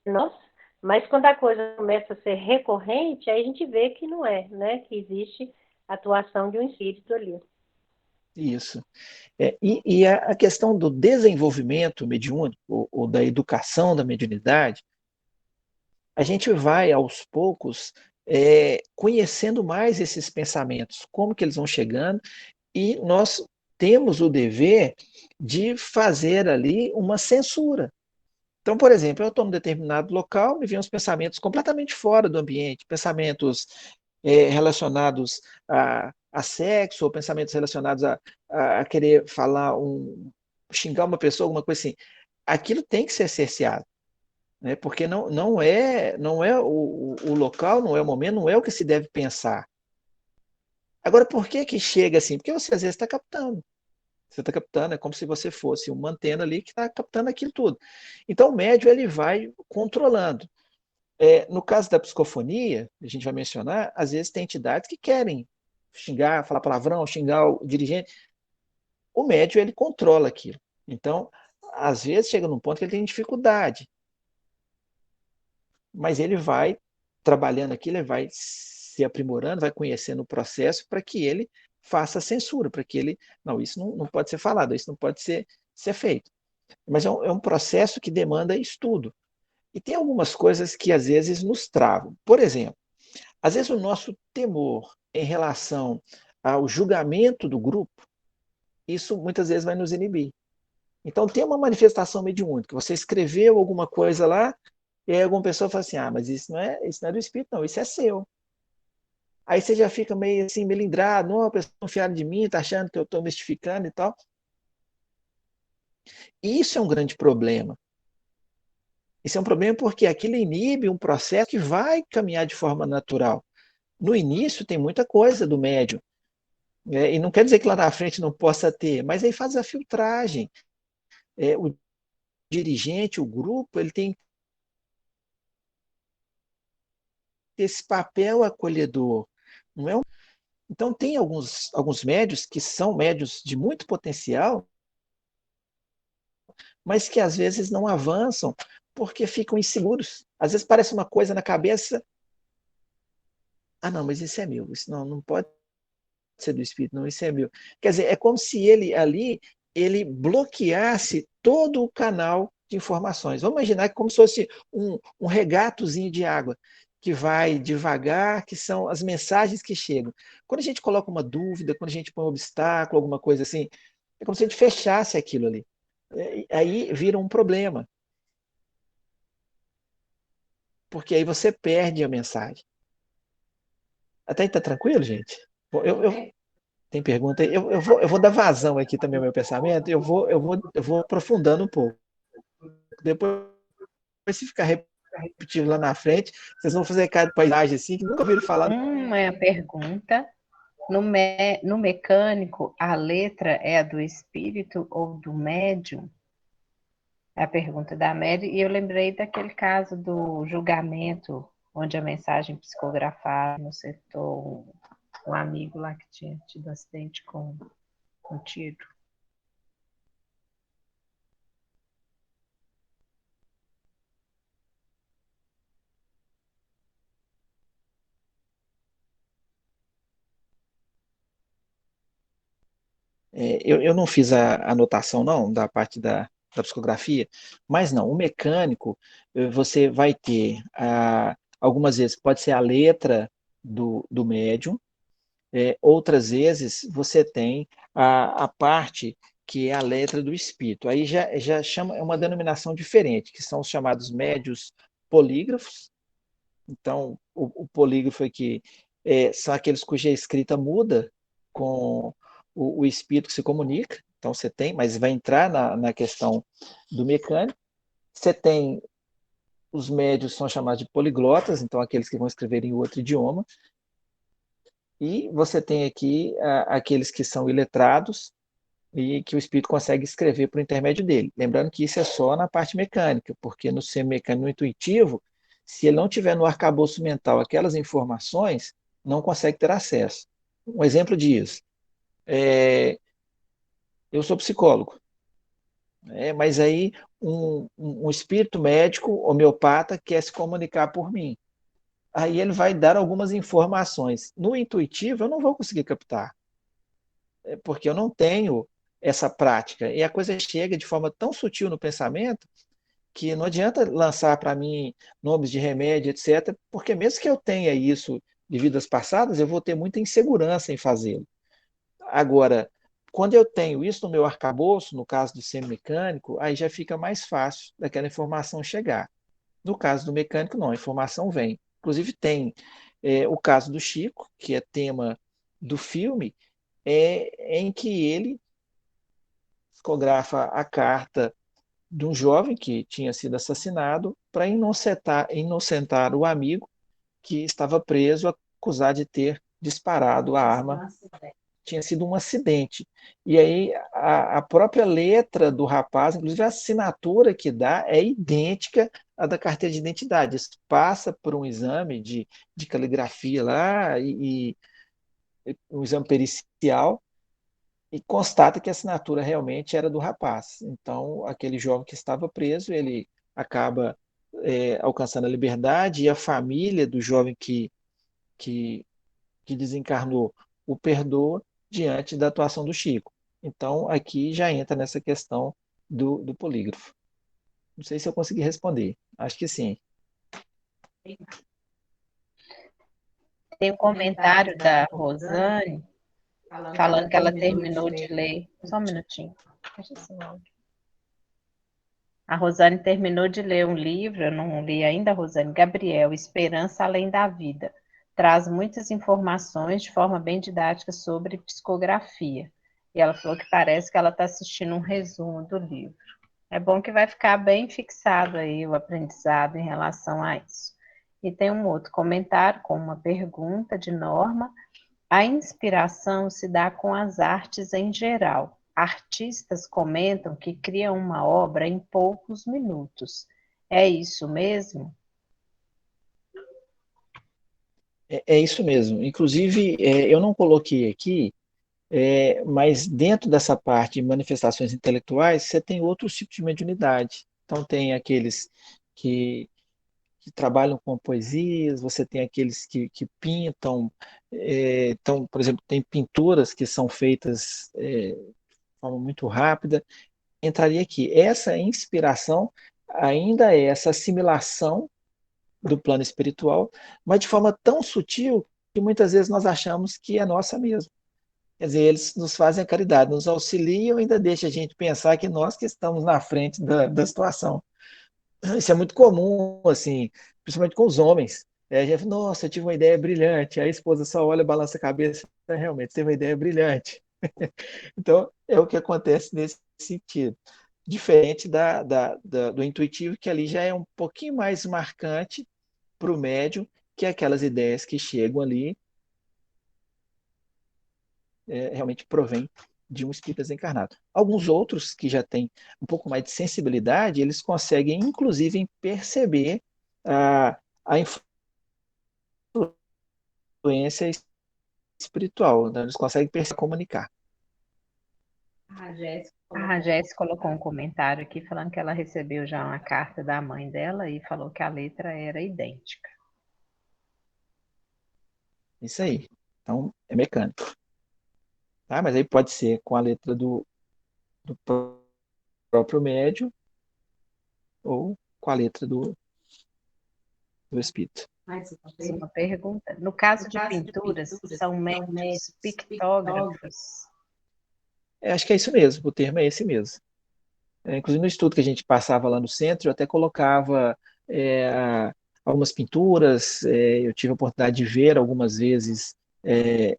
é nossa, mas quando a coisa começa a ser recorrente, aí a gente vê que não é, né, que existe a atuação de um espírito ali.
Isso. E a questão do desenvolvimento mediúnico, ou da educação da mediunidade, a gente vai, aos poucos, conhecendo mais esses pensamentos, como que eles vão chegando, e nós temos o dever de fazer ali uma censura. Então, por exemplo, eu estou num determinado local, me vêm uns pensamentos completamente fora do ambiente, pensamentos relacionados a sexo, ou pensamentos relacionados a querer falar, xingar uma pessoa, alguma coisa assim. Aquilo tem que ser cerceado, né? Porque não é o local, não é o momento, não é o que se deve pensar. Agora, por que que chega assim? Porque você às vezes está captando. Você está captando, é como se você fosse uma antena ali que está captando aquilo tudo. Então, o médium ele vai controlando. No caso da psicofonia, a gente vai mencionar, às vezes tem entidades que querem xingar, falar palavrão, xingar o dirigente. O médium ele controla aquilo. Então, às vezes chega num ponto que ele tem dificuldade, mas ele vai trabalhando aquilo, ele vai se aprimorando, vai conhecendo o processo para que ele faça a censura, para que ele, não, isso não pode ser falado, isso não pode ser feito. Mas é um processo que demanda estudo. E tem algumas coisas que às vezes nos travam. Por exemplo, às vezes o nosso temor em relação ao julgamento do grupo, isso muitas vezes vai nos inibir. Então tem uma manifestação mediúnica, você escreveu alguma coisa lá, e aí alguma pessoa fala assim, mas isso não é do espírito, não, isso é seu. Aí você já fica meio assim, melindrado, não, a pessoa confiada de mim, está achando que eu estou mistificando e tal. E isso é um grande problema. Isso é um problema porque aquilo inibe um processo que vai caminhar de forma natural. No início tem muita coisa do médium, e não quer dizer que lá na frente não possa ter, mas aí faz a filtragem. O dirigente, o grupo, ele tem esse papel acolhedor. Não é Então, tem alguns médios que são médios de muito potencial, mas que às vezes não avançam porque ficam inseguros. Às vezes parece uma coisa na cabeça, não, mas isso é meu, isso não pode ser do espírito, não, isso é meu. Quer dizer, é como se ele ali, ele bloqueasse todo o canal de informações. Vamos imaginar que como se fosse um regatozinho de água, que vai devagar, que são as mensagens que chegam. Quando a gente coloca uma dúvida, quando a gente põe um obstáculo, alguma coisa assim, é como se a gente fechasse aquilo ali. Aí vira um problema, porque aí você perde a mensagem. Até aí tá tranquilo, gente? Tem pergunta aí? Eu vou dar vazão aqui também ao meu pensamento, eu vou aprofundando um pouco. Depois, se ficar repetido lá na frente, vocês vão fazer cada paisagem assim que nunca ouviram falar.
Uma pergunta. No mecânico, a letra é a do espírito ou do médium? É a pergunta da Mary, e eu lembrei daquele caso do julgamento, onde a mensagem psicografada no setor, um amigo lá que tinha tido um acidente com um tiro.
Eu não fiz a anotação, não, da parte da psicografia, mas não, o mecânico, você vai ter, algumas vezes, pode ser a letra do médium, outras vezes você tem a parte que é a letra do espírito. Aí já chama, é uma denominação diferente, que são os chamados médios polígrafos. Então, o polígrafo aqui são aqueles cuja escrita muda com o espírito que se comunica. Então, você tem, mas vai entrar na questão do mecânico. Você tem os médios, são chamados de poliglotas, então aqueles que vão escrever em outro idioma. E você tem aqui aqueles que são iletrados e que o espírito consegue escrever por intermédio dele. Lembrando que isso é só na parte mecânica, porque no ser mecânico intuitivo, se ele não tiver no arcabouço mental aquelas informações, não consegue ter acesso. Um exemplo disso, eu sou psicólogo, mas aí um espírito médico homeopata quer se comunicar por mim. Aí ele vai dar algumas informações. No intuitivo, eu não vou conseguir captar, porque eu não tenho essa prática. E a coisa chega de forma tão sutil no pensamento que não adianta lançar para mim nomes de remédio, etc., porque mesmo que eu tenha isso de vidas passadas, eu vou ter muita insegurança em fazê-lo. Agora, quando eu tenho isso no meu arcabouço, no caso do semimecânico, aí já fica mais fácil daquela informação chegar. No caso do mecânico, não, a informação vem. Inclusive, tem o caso do Chico, que é tema do filme, em que ele psicografa a carta de um jovem que tinha sido assassinado para inocentar o amigo que estava preso, acusado de ter disparado a arma. Tinha sido um acidente. E aí a própria letra do rapaz, inclusive a assinatura que dá, é idêntica à da carteira de identidade. Isso passa por um exame de caligrafia lá e um exame pericial e constata que a assinatura realmente era do rapaz. Então, aquele jovem que estava preso, ele acaba alcançando a liberdade e a família do jovem que, que desencarnou o perdoa diante da atuação do Chico. Então, aqui já entra nessa questão do polígrafo. Não sei se eu consegui responder. Acho que sim.
Tem um comentário da Rosane falando que ela terminou de ler. Só um minutinho. Deixa esse áudio. A Rosane terminou de ler um livro, eu não li ainda, Rosane, Gabriel, Esperança Além da Vida. Traz muitas informações de forma bem didática sobre psicografia. E ela falou que parece que ela está assistindo um resumo do livro. É bom que vai ficar bem fixado aí o aprendizado em relação a isso. E tem um outro comentário com uma pergunta de Norma. A inspiração se dá com as artes em geral. Artistas comentam que criam uma obra em poucos minutos. É isso mesmo?
É isso mesmo. Inclusive, eu não coloquei aqui, mas dentro dessa parte de manifestações intelectuais, você tem outros tipos de mediunidade. Então, tem aqueles que trabalham com poesias, você tem aqueles que pintam. Então, por exemplo, tem pinturas que são feitas de forma muito rápida. Entraria aqui. Essa inspiração ainda é essa assimilação do plano espiritual, mas de forma tão sutil que muitas vezes nós achamos que é nossa mesmo. Quer dizer, eles nos fazem a caridade, nos auxiliam e ainda deixa a gente pensar que nós que estamos na frente da situação. Isso é muito comum, assim, principalmente com os homens. A gente fala, nossa, eu tive uma ideia brilhante. Aí a esposa só olha, balança a cabeça, realmente, teve uma ideia brilhante. Então, é o que acontece nesse sentido. Diferente do intuitivo, que ali já é um pouquinho mais marcante para o médium, que é aquelas ideias que chegam ali, realmente provém de um espírito desencarnado. Alguns outros que já têm um pouco mais de sensibilidade, eles conseguem, inclusive, perceber a influência espiritual, né? Eles conseguem comunicar.
A Jéssica colocou um comentário aqui falando que ela recebeu já uma carta da mãe dela e falou que a letra era idêntica.
Isso aí. Então, é mecânico. Tá? Mas aí pode ser com a letra do próprio médium ou com a letra do espírito.
Mais uma pergunta. No caso de pinturas, são médios pictógrafos?
Acho que é isso mesmo, o termo é esse mesmo. Inclusive no estudo que a gente passava lá no centro, eu até colocava algumas pinturas, eu tive a oportunidade de ver algumas vezes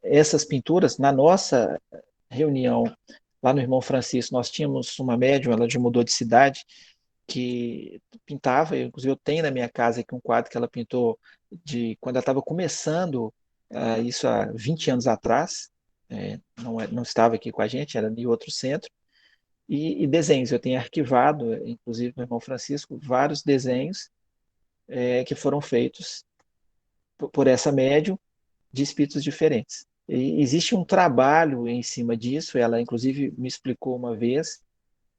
essas pinturas. Na nossa reunião lá no Irmão Francisco, nós tínhamos uma médium, ela já mudou de cidade, que pintava, inclusive eu tenho na minha casa aqui um quadro que ela pintou de quando ela estava começando, isso há 20 anos atrás, não estava aqui com a gente, era em outro centro, e desenhos. Eu tenho arquivado, inclusive no Irmão Francisco, vários desenhos que foram feitos por essa médium de espíritos diferentes. E existe um trabalho em cima disso, ela inclusive me explicou uma vez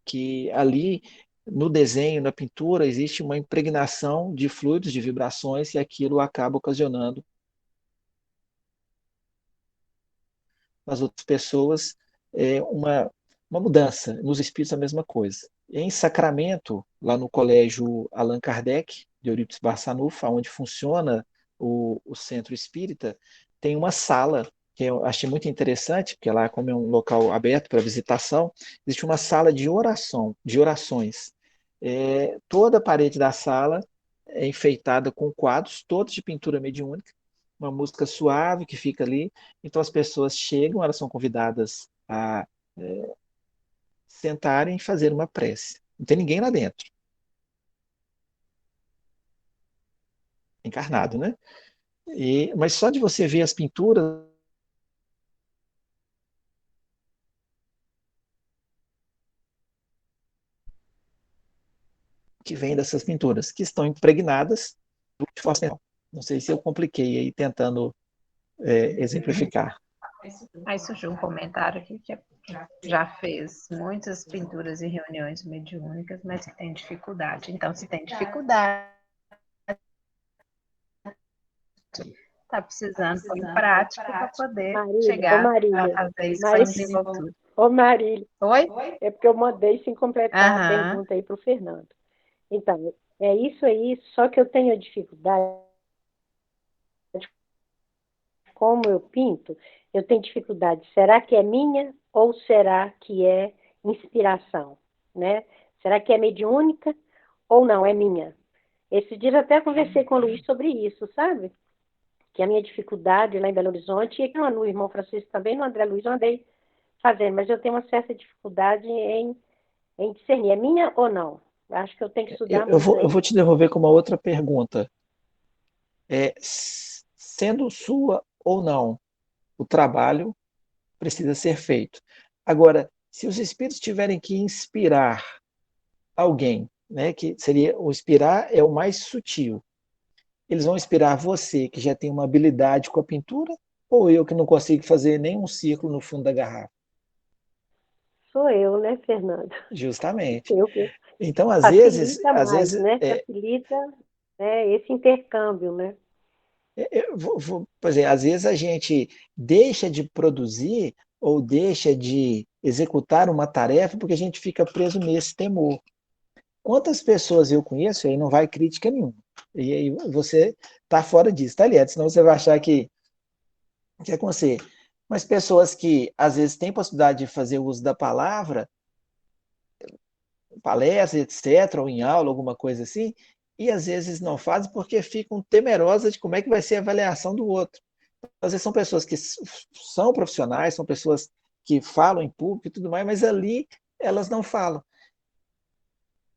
que ali no desenho, na pintura, existe uma impregnação de fluidos, de vibrações, e aquilo acaba ocasionando nas outras pessoas uma mudança. Nos espíritos, a mesma coisa. Em Sacramento, lá no colégio Allan Kardec, de Eurípides Barçanufo, onde funciona o centro espírita, tem uma sala que eu achei muito interessante, porque lá, como é um local aberto para visitação, existe uma sala de orações. Toda a parede da sala é enfeitada com quadros, todos de pintura mediúnica, uma música suave que fica ali. Então as pessoas chegam, elas são convidadas a sentarem e fazer uma prece. Não tem ninguém lá dentro, encarnado, né? Mas só de você ver as pinturas que vêm dessas pinturas, que estão impregnadas de forma. Não sei se eu compliquei aí tentando exemplificar.
Aí surgiu um comentário aqui que já fez muitas pinturas e reuniões mediúnicas, mas que tem dificuldade. Então, se tem dificuldade, está precisando pôr em prática para poder chegar a fazer isso com desenvoltura.
Ô Marília,
Oi?
é porque eu mandei sem completar a pergunta aí para o Fernando. Então, é isso aí, só que eu tenho a dificuldade, como eu pinto, eu tenho dificuldade, será que é minha ou será que é inspiração, né? Será que é mediúnica ou não, é minha? Esse dia eu até conversei com o Luiz sobre isso, sabe? Que a minha dificuldade lá em Belo Horizonte, e aqui no Irmão Francisco também, no André Luiz, eu andei fazendo, mas eu tenho uma certa dificuldade em discernir, é minha ou não? Acho que eu tenho que estudar
eu vou te devolver com uma outra pergunta. Sendo sua ou não, o trabalho precisa ser feito. Agora, se os espíritos tiverem que inspirar alguém, né, que seria o inspirar é o mais sutil, eles vão inspirar você que já tem uma habilidade com a pintura ou eu que não consigo fazer nem um círculo no fundo da garrafa?
Sou eu, né, Fernando?
Justamente.
Eu.
Então, às
Facilita
vezes,
mais, né? Facilita esse intercâmbio, né?
Por exemplo, às vezes a gente deixa de produzir ou deixa de executar uma tarefa porque a gente fica preso nesse temor. Quantas pessoas eu conheço, e aí não vai crítica nenhuma, e aí você está fora disso, tá ligado? Senão você vai achar que é com você. Mas pessoas que, às vezes, têm possibilidade de fazer uso da palavra, palestra, etc., ou em aula, alguma coisa assim, e às vezes não fazem porque ficam temerosas de como é que vai ser a avaliação do outro. Às vezes são pessoas que são profissionais, são pessoas que falam em público e tudo mais, mas ali elas não falam.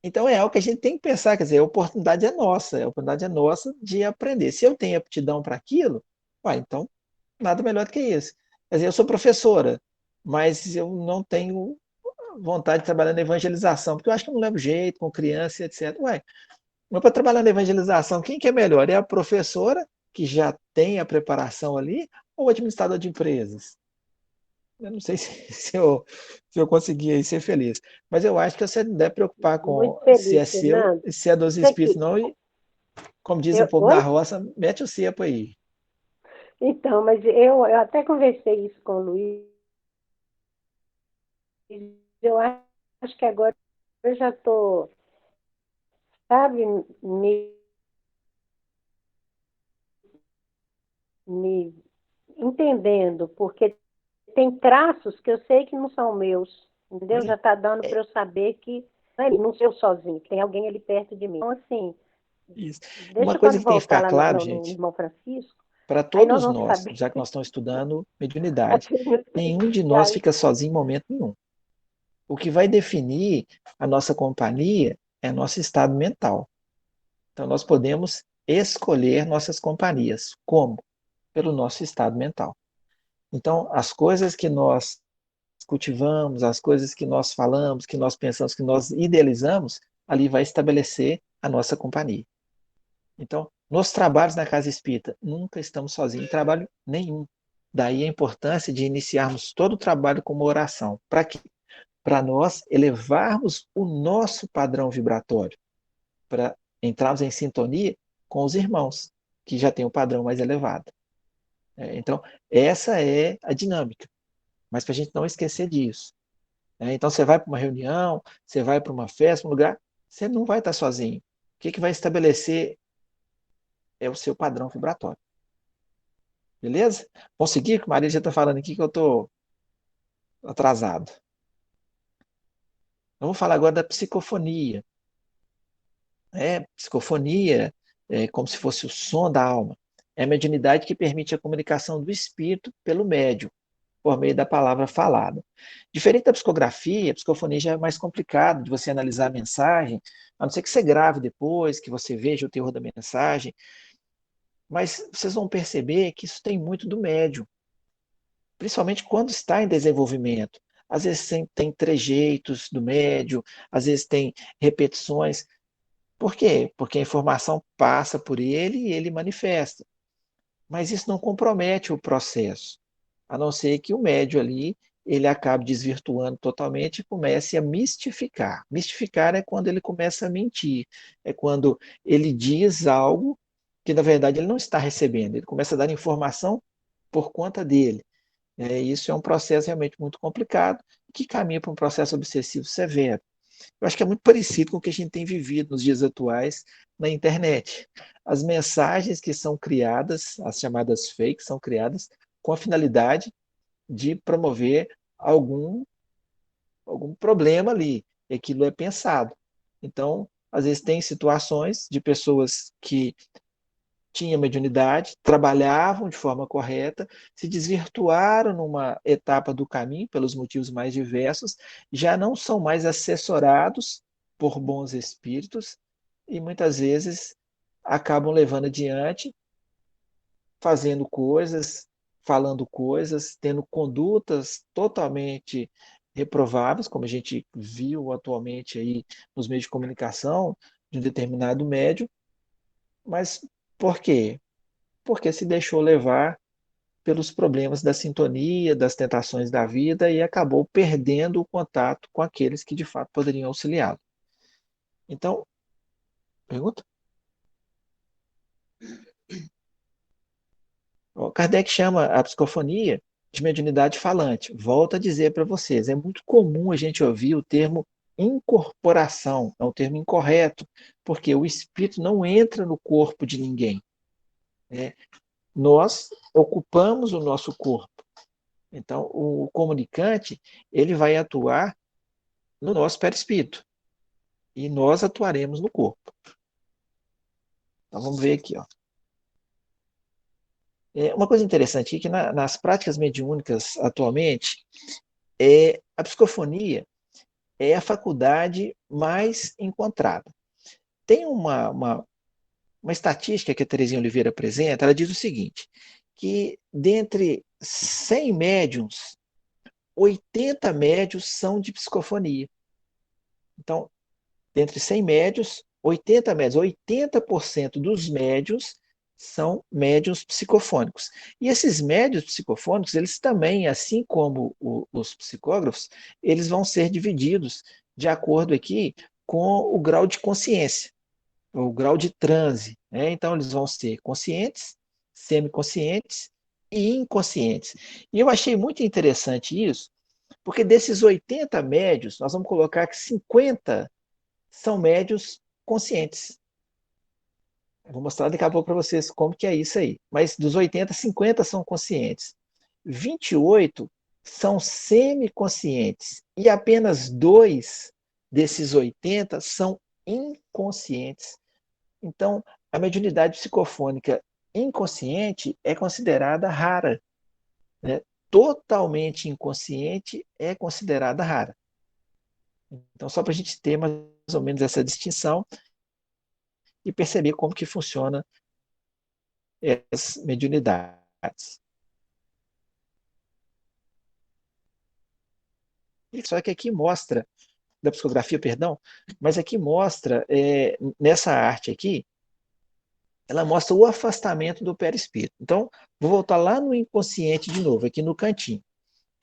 Então é algo que a gente tem que pensar, quer dizer, a oportunidade é nossa de aprender. Se eu tenho aptidão para aquilo, então nada melhor do que isso. Quer dizer, eu sou professora, mas eu não tenho vontade de trabalhar na evangelização, porque eu acho que eu não levo jeito com criança, etc. Mas para trabalhar na evangelização, quem que é melhor? É a professora, que já tem a preparação ali, ou o administrador de empresas? Eu não sei se eu conseguir aí ser feliz. Mas eu acho que você não deve preocupar com
Muito
se é
feliz,
seu
Fernando.
e se é dos
Isso
espíritos,
aqui.
não. E, como diz o povo da
Oi?
roça, mete o cepo aí.
Então, mas eu até conversei isso com o Luiz. Eu acho que agora eu já estou, sabe, me entendendo, porque tem traços que eu sei que não são meus, entendeu? Já está dando
É
para eu saber que não sou eu sozinho, que tem alguém ali perto de mim. Então, assim,
isso. Uma
deixa
coisa
quando
que tem que
voltar
ficar
lá
claro,
no
gente,
irmão Francisco,
para
aí nós
todos
vamos
nós,
saber
já que nós estamos estudando
a
mediunidade, nenhum de nós
periodicidade.
fica sozinho em momento nenhum. O que vai definir a nossa companhia é nosso estado mental. Então, nós podemos escolher nossas companhias. Como? Pelo nosso estado mental. Então, as coisas que nós cultivamos, as coisas que nós falamos, que nós pensamos, que nós idealizamos, ali vai estabelecer a nossa companhia. Então, nos trabalhos na casa espírita, nunca estamos sozinhos em trabalho nenhum. Daí a importância de iniciarmos todo o trabalho com uma oração. Para quê? Para nós elevarmos o nosso padrão vibratório, para entrarmos em sintonia com os irmãos, que já têm um padrão mais elevado. Então, essa é a dinâmica, mas para a gente não esquecer disso. Então, você vai para uma reunião, você vai para uma festa, um lugar, você não vai estar sozinho. O que vai estabelecer é o seu padrão vibratório. Beleza? Consegui? Que a Maria já está falando aqui que eu estou atrasado. Vamos falar agora da psicofonia. Psicofonia é como se fosse o som da alma. É a mediunidade que permite a comunicação do espírito pelo médium, por meio da palavra falada. Diferente da psicografia, a psicofonia já é mais complicado de você analisar a mensagem, a não ser que você grave depois, que você veja o teor da mensagem, mas vocês vão perceber que isso tem muito do médium, principalmente quando está em desenvolvimento. Às vezes tem trejeitos do médium, às vezes tem repetições. Por quê? Porque a informação passa por ele e ele manifesta. Mas isso não compromete o processo, a não ser que o médio ali ele acabe desvirtuando totalmente e comece a mistificar. Mistificar é quando ele começa a mentir, é quando ele diz algo que na verdade ele não está recebendo, ele começa a dar informação por conta dele. Isso é um processo realmente muito complicado que caminha para um processo obsessivo severo. Eu acho que é muito parecido com o que a gente tem vivido nos dias atuais na internet. As mensagens que são criadas, as chamadas fakes, são criadas com a finalidade de promover algum problema ali. E aquilo é pensado. Então, às vezes tem situações de pessoas que tinham mediunidade, trabalhavam de forma correta, se desvirtuaram numa etapa do caminho, pelos motivos mais diversos, já não são mais assessorados por bons espíritos e muitas vezes acabam levando adiante, fazendo coisas, falando coisas, tendo condutas totalmente reprováveis, como a gente viu atualmente aí nos meios de comunicação de um determinado médium, mas por quê? Porque se deixou levar pelos problemas da sintonia, das tentações da vida e acabou perdendo o contato com aqueles que de fato poderiam auxiliá-lo. Então, pergunta? O Kardec chama a psicofonia de mediunidade falante. Volto a dizer para vocês, é muito comum a gente ouvir o termo incorporação, é um termo incorreto, porque o espírito não entra no corpo de ninguém. Nós ocupamos o nosso corpo. Então, o comunicante, ele vai atuar no nosso perispírito, e nós atuaremos no corpo. Então, vamos ver aqui, ó. Uma coisa interessante aqui, que nas práticas mediúnicas atualmente, a psicofonia é a faculdade mais encontrada. Tem uma estatística que a Terezinha Oliveira apresenta, ela diz o seguinte, que dentre 100 médiums, 80 médios são de psicofonia. Então, dentre 100 médios, 80 médios, 80% dos médios são médios psicofônicos. E esses médios psicofônicos, eles também, assim como os psicógrafos, eles vão ser divididos de acordo aqui com o grau de consciência, o grau de transe, né? Então, eles vão ser conscientes, semiconscientes e inconscientes. E eu achei muito interessante isso, porque desses 80 médios, nós vamos colocar que 50 são médios conscientes. Eu vou mostrar daqui a pouco para vocês como que é isso aí. Mas dos 80, 50 são conscientes. 28 são semiconscientes. E apenas 2 desses 80 são inconscientes. Então, a mediunidade psicofônica inconsciente é considerada rara, né? Totalmente inconsciente é considerada rara. Então, só para a gente ter mais ou menos essa distinção e perceber como que funciona as mediunidades. Só que aqui mostra, da psicografia, perdão, mas aqui mostra, nessa arte aqui, ela mostra o afastamento do perispírito. Então, vou voltar lá no inconsciente de novo, aqui no cantinho.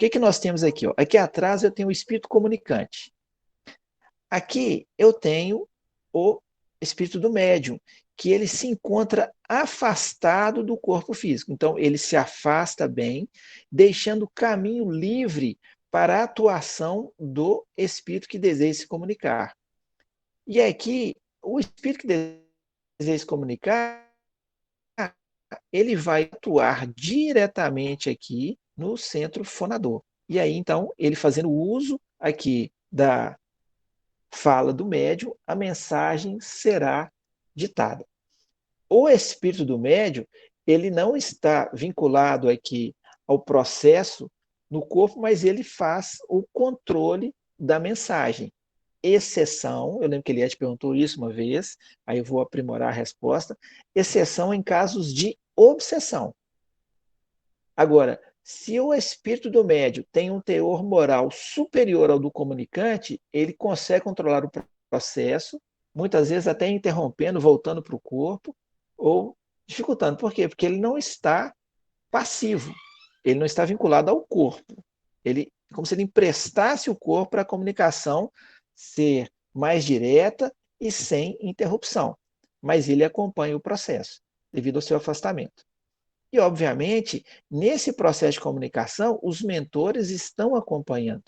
O que nós temos aqui? Ó? Aqui atrás eu tenho o espírito comunicante. Aqui eu tenho o espírito do médium, que ele se encontra afastado do corpo físico. Então, ele se afasta bem, deixando o caminho livre para a atuação do espírito que deseja se comunicar. E aqui, o espírito que deseja se comunicar, ele vai atuar diretamente aqui no centro fonador. E aí, então, ele fazendo uso aqui da fala do médium, a mensagem será ditada. O espírito do médium, ele não está vinculado aqui ao processo no corpo, mas ele faz o controle da mensagem. Exceção, eu lembro que Eliette perguntou isso uma vez, aí eu vou aprimorar a resposta, exceção em casos de obsessão. Agora, se o espírito do médium tem um teor moral superior ao do comunicante, ele consegue controlar o processo, muitas vezes até interrompendo, voltando para o corpo, ou dificultando. Por quê? Porque ele não está passivo, ele não está vinculado ao corpo. Ele, como se ele emprestasse o corpo para a comunicação ser mais direta e sem interrupção. Mas ele acompanha o processo, devido ao seu afastamento. E, obviamente, nesse processo de comunicação, os mentores estão acompanhando.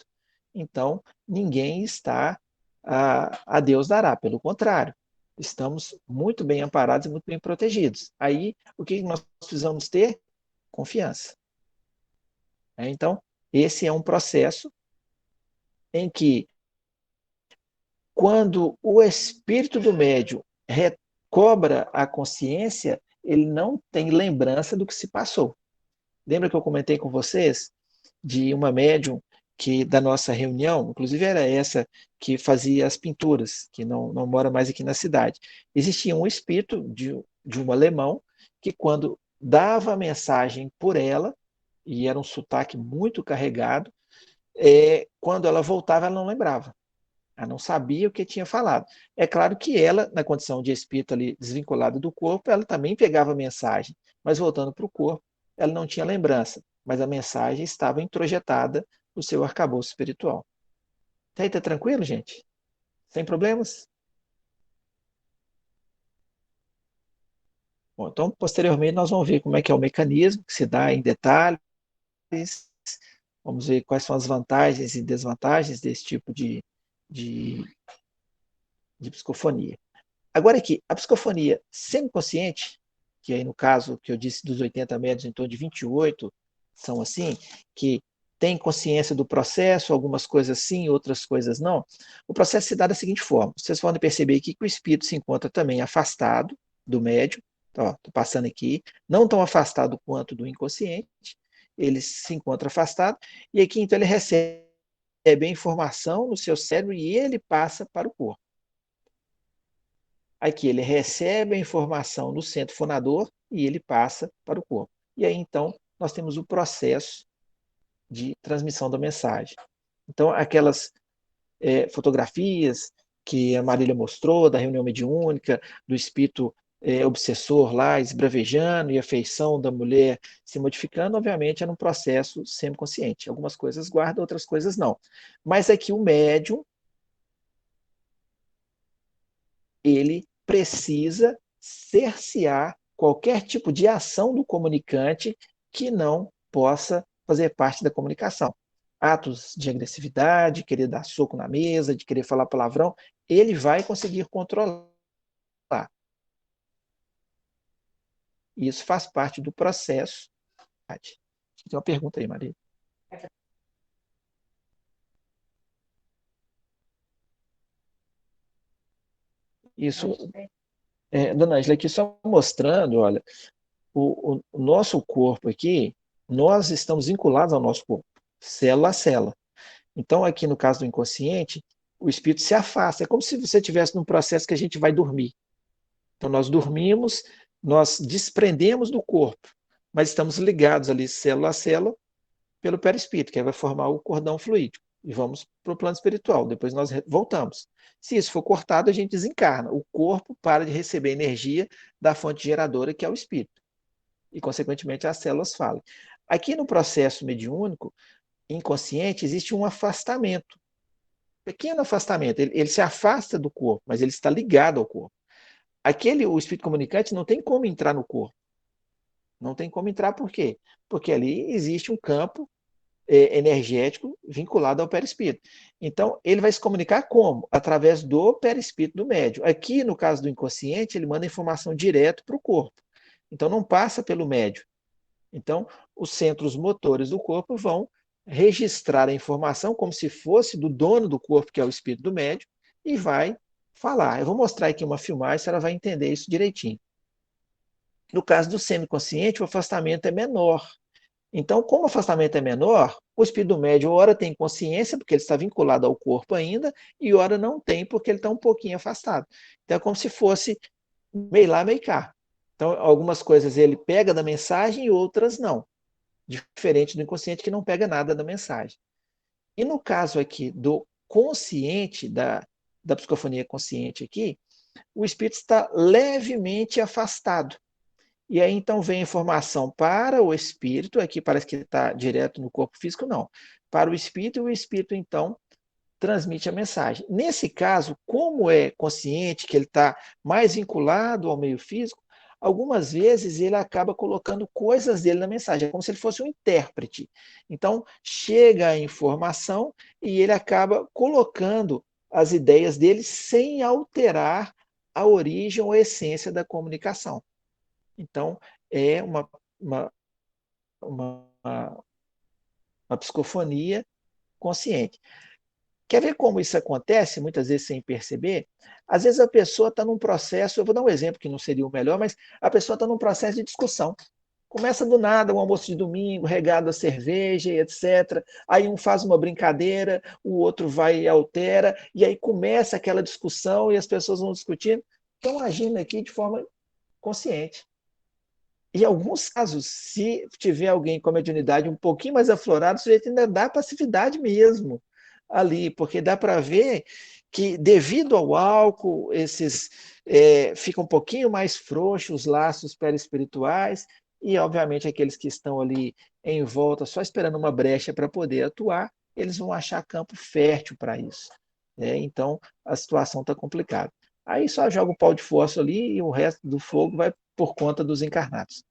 Então, ninguém está a Deus dará, pelo contrário, estamos muito bem amparados e muito bem protegidos. Aí, o que nós precisamos ter? Confiança. Então, esse é um processo em que, quando o espírito do médium recobra a consciência, ele não tem lembrança do que se passou. Lembra que eu comentei com vocês de uma médium que da nossa reunião, inclusive era essa que fazia as pinturas, que não mora mais aqui na cidade. Existia um espírito de um alemão que, quando dava a mensagem por ela, e era um sotaque muito carregado, quando ela voltava, ela não lembrava. Ela não sabia o que tinha falado. É claro que ela, na condição de espírito ali desvinculado do corpo, ela também pegava a mensagem, mas voltando para o corpo, ela não tinha lembrança, mas a mensagem estava introjetada no seu arcabouço espiritual. Tá aí, tá tranquilo, gente? Sem problemas? Bom, então, posteriormente, nós vamos ver como é que é o mecanismo, que se dá em detalhes, vamos ver quais são as vantagens e desvantagens desse tipo de, de psicofonia. Agora aqui, a psicofonia semiconsciente, que aí no caso que eu disse dos 80 metros, em torno de 28, são assim, que tem consciência do processo, algumas coisas sim, outras coisas não. O processo se dá da seguinte forma: vocês podem perceber aqui que o espírito se encontra também afastado do médium. Estou passando aqui, não tão afastado quanto do inconsciente, ele se encontra afastado, e aqui então ele recebe a informação no seu cérebro e ele passa para o corpo. Aqui ele recebe a informação no centro fonador e ele passa para o corpo. E aí então nós temos o processo de transmissão da mensagem. Então aquelas fotografias que a Marília mostrou da reunião mediúnica, do espírito obsessor lá esbravejando e a feição da mulher se modificando, obviamente era um processo semiconsciente. Algumas coisas guarda, outras coisas não. Mas aqui o médium, ele precisa cercear qualquer tipo de ação do comunicante que não possa fazer parte da comunicação. Atos de agressividade, querer dar soco na mesa, de querer falar palavrão, ele vai conseguir controlar. Isso faz parte do processo. Tem uma pergunta aí, Maria. Isso, dona Angela, aqui só mostrando, olha, o nosso corpo aqui, nós estamos vinculados ao nosso corpo, célula a célula. Então, aqui no caso do inconsciente, o espírito se afasta. É como se você estivesse num processo que a gente vai dormir. Então, nós dormimos, nós desprendemos do corpo, mas estamos ligados ali, célula a célula, pelo perispírito, que aí vai formar o cordão fluídico. E vamos para o plano espiritual. Depois nós voltamos. Se isso for cortado, a gente desencarna. O corpo para de receber energia da fonte geradora, que é o espírito. E, consequentemente, as células falem. Aqui no processo mediúnico, inconsciente, existe um afastamento. Pequeno afastamento. Ele se afasta do corpo, mas ele está ligado ao corpo. O espírito comunicante não tem como entrar no corpo. Não tem como entrar, por quê? Porque ali existe um campo energético vinculado ao perispírito. Então, ele vai se comunicar como? Através do perispírito do médium. Aqui, no caso do inconsciente, ele manda informação direto para o corpo. Então, não passa pelo médium. Então, os centros motores do corpo vão registrar a informação como se fosse do dono do corpo, que é o espírito do médium, e vai falar. Eu vou mostrar aqui uma filmagem, ela vai entender isso direitinho. No caso do semiconsciente, o afastamento é menor. Então, como o afastamento é menor, o espírito do médium, ora tem consciência, porque ele está vinculado ao corpo ainda, e ora não tem, porque ele está um pouquinho afastado. Então, é como se fosse meio lá, meio cá. Então, algumas coisas ele pega da mensagem e outras não. Diferente do inconsciente, que não pega nada da mensagem. E no caso aqui do consciente, da psicofonia consciente aqui, o espírito está levemente afastado. E aí, então, vem a informação para o espírito, aqui parece que está direto no corpo físico, não. Para o espírito, e o espírito, então, transmite a mensagem. Nesse caso, como é consciente que ele está mais vinculado ao meio físico, algumas vezes ele acaba colocando coisas dele na mensagem, é como se ele fosse um intérprete. Então, chega a informação e ele acaba colocando as ideias dele sem alterar a origem ou a essência da comunicação. Então, é uma psicofonia consciente. Quer ver como isso acontece, muitas vezes sem perceber? Às vezes a pessoa está num processo, eu vou dar um exemplo que não seria o melhor, mas a pessoa está num processo de discussão. Começa do nada, um almoço de domingo, regado a cerveja, etc. Aí um faz uma brincadeira, o outro vai e altera, e aí começa aquela discussão e as pessoas vão discutindo. Estão agindo aqui de forma consciente. Em alguns casos, se tiver alguém com a mediunidade um pouquinho mais aflorada, o sujeito ainda dá passividade mesmo ali, porque dá para ver que, devido ao álcool, ficam um pouquinho mais frouxos os laços perispirituais, e, obviamente, aqueles que estão ali em volta, só esperando uma brecha para poder atuar, eles vão achar campo fértil para isso. Então, a situação está complicada. Aí só joga o pau de fósforo ali e o resto do fogo vai por conta dos encarnados.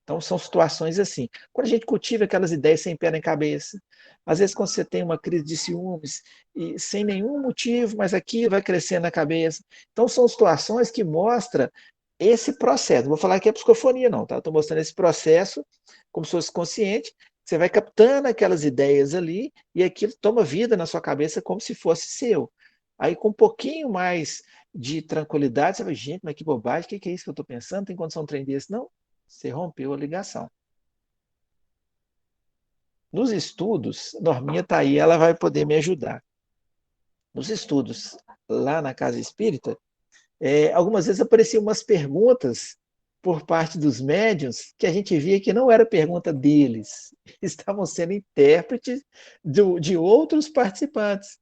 Então, são situações assim. Quando a gente cultiva aquelas ideias sem pé nem cabeça, às vezes quando você tem uma crise de ciúmes, e sem nenhum motivo, mas aquilo vai crescendo na cabeça. Então, são situações que mostram esse processo. Não vou falar que é psicofonia, não, tá? Estou mostrando esse processo como se fosse consciente, Você vai captando aquelas ideias ali e aquilo toma vida na sua cabeça como se fosse seu. Aí, com um pouquinho mais de tranquilidade, você vai, gente, mas que bobagem, o que é isso que eu estou pensando? Tem condição de um trem desse? Não, você rompeu a ligação. Nos estudos, Norminha está aí, ela vai poder me ajudar. Nos estudos, lá na Casa Espírita, algumas vezes apareciam umas perguntas por parte dos médiuns que a gente via que não era pergunta deles, estavam sendo intérpretes de outros participantes.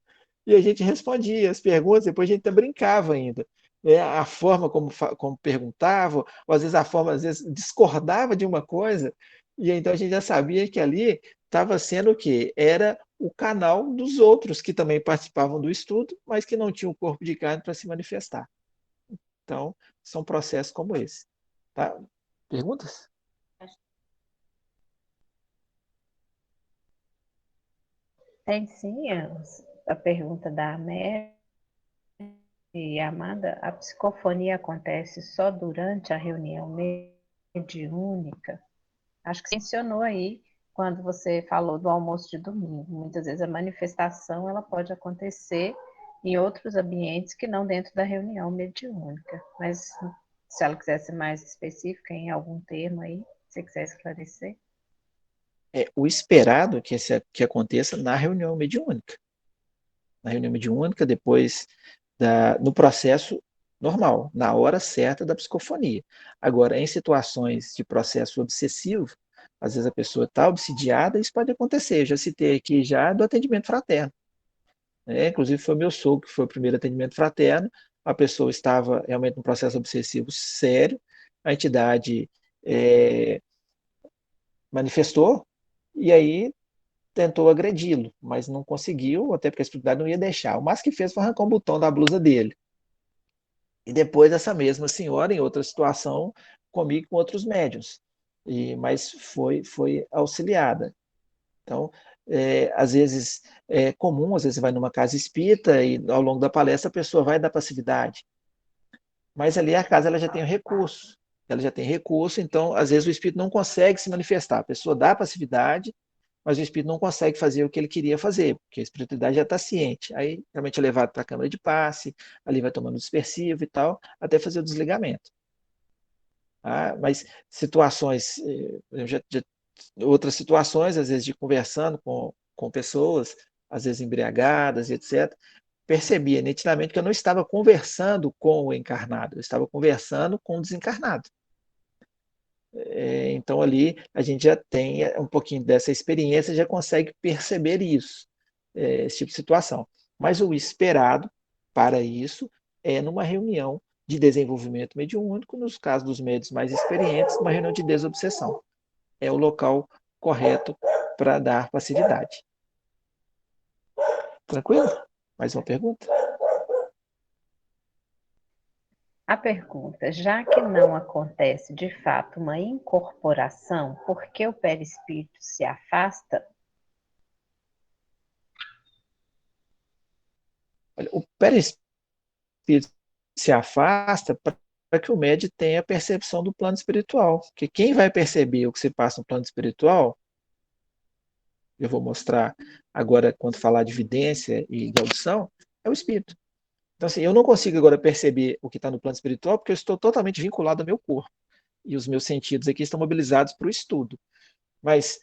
E a gente respondia as perguntas, depois a gente até brincava ainda. A forma como perguntava, ou às vezes a forma, às vezes discordava de uma coisa, e então a gente já sabia que ali estava sendo o quê? Era o canal dos outros que também participavam do estudo, mas que não tinham o corpo de carne para se manifestar. Então, são processos como esse. Tá? Perguntas?
Tem sim a pergunta da Mary e Amanda. A psicofonia acontece só durante a reunião mediúnica? Acho que você mencionou aí quando você falou do almoço de domingo. Muitas vezes a manifestação ela pode acontecer em outros ambientes que não dentro da reunião mediúnica. Mas se ela quiser ser mais específica em algum termo aí, se você quiser esclarecer.
O esperado que aconteça na reunião mediúnica. Na reunião mediúnica, depois no processo normal, na hora certa da psicofonia. Agora, em situações de processo obsessivo, às vezes a pessoa está obsidiada, isso pode acontecer. Eu já citei aqui já do atendimento fraterno. Inclusive foi meu sogro que foi o primeiro atendimento fraterno, a pessoa estava realmente num processo obsessivo sério, a entidade manifestou, e aí tentou agredi-lo, mas não conseguiu, até porque a espiritualidade não ia deixar. O máximo que fez foi arrancar um botão da blusa dele. E depois essa mesma senhora, em outra situação, comigo com outros médiuns, mas foi auxiliada. Então, às vezes é comum, às vezes você vai numa casa espírita e ao longo da palestra a pessoa vai dar passividade. Mas ali a casa ela já tem o recurso. Ela já tem recurso, então às vezes o espírito não consegue se manifestar. A pessoa dá passividade, mas o espírito não consegue fazer o que ele queria fazer, porque a espiritualidade já está ciente. Aí realmente é levado para a câmara de passe, ali vai tomando dispersivo e tal, até fazer o desligamento. Mas situações, outras situações, às vezes de conversando com pessoas, às vezes embriagadas, etc., percebia nitidamente que eu não estava conversando com o encarnado, eu estava conversando com o desencarnado. Então ali a gente já tem um pouquinho dessa experiência, já consegue perceber isso, esse tipo de situação. Mas o esperado para isso é numa reunião de desenvolvimento mediúnico, nos casos dos médios mais experientes, uma reunião de desobsessão. É o local correto para dar passividade. Tranquilo? Mais uma pergunta?
A pergunta, já que não acontece de fato uma incorporação, por que o perispírito se afasta?
O perispírito se afasta para que o médium tenha a percepção do plano espiritual. Porque quem vai perceber o que se passa no plano espiritual, eu vou mostrar agora quando falar de vidência e de audição, é o espírito. Então, assim, eu não consigo agora perceber o que está no plano espiritual porque eu estou totalmente vinculado ao meu corpo. E os meus sentidos aqui estão mobilizados para o estudo. Mas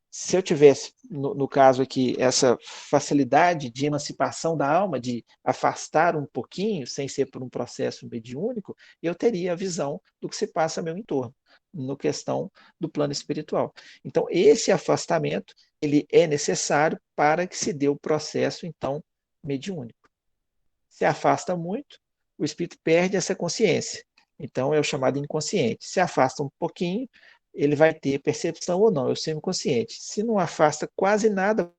se eu tivesse, no caso aqui, essa facilidade de emancipação da alma, de afastar um pouquinho, sem ser por um processo mediúnico, eu teria a visão do que se passa ao meu entorno, no questão do plano espiritual. Então, esse afastamento, ele é necessário para que se dê o processo, então, mediúnico. Se afasta muito, o espírito perde essa consciência. Então, é o chamado inconsciente. Se afasta um pouquinho, ele vai ter percepção ou não, é o semiconsciente. Se não afasta quase nada,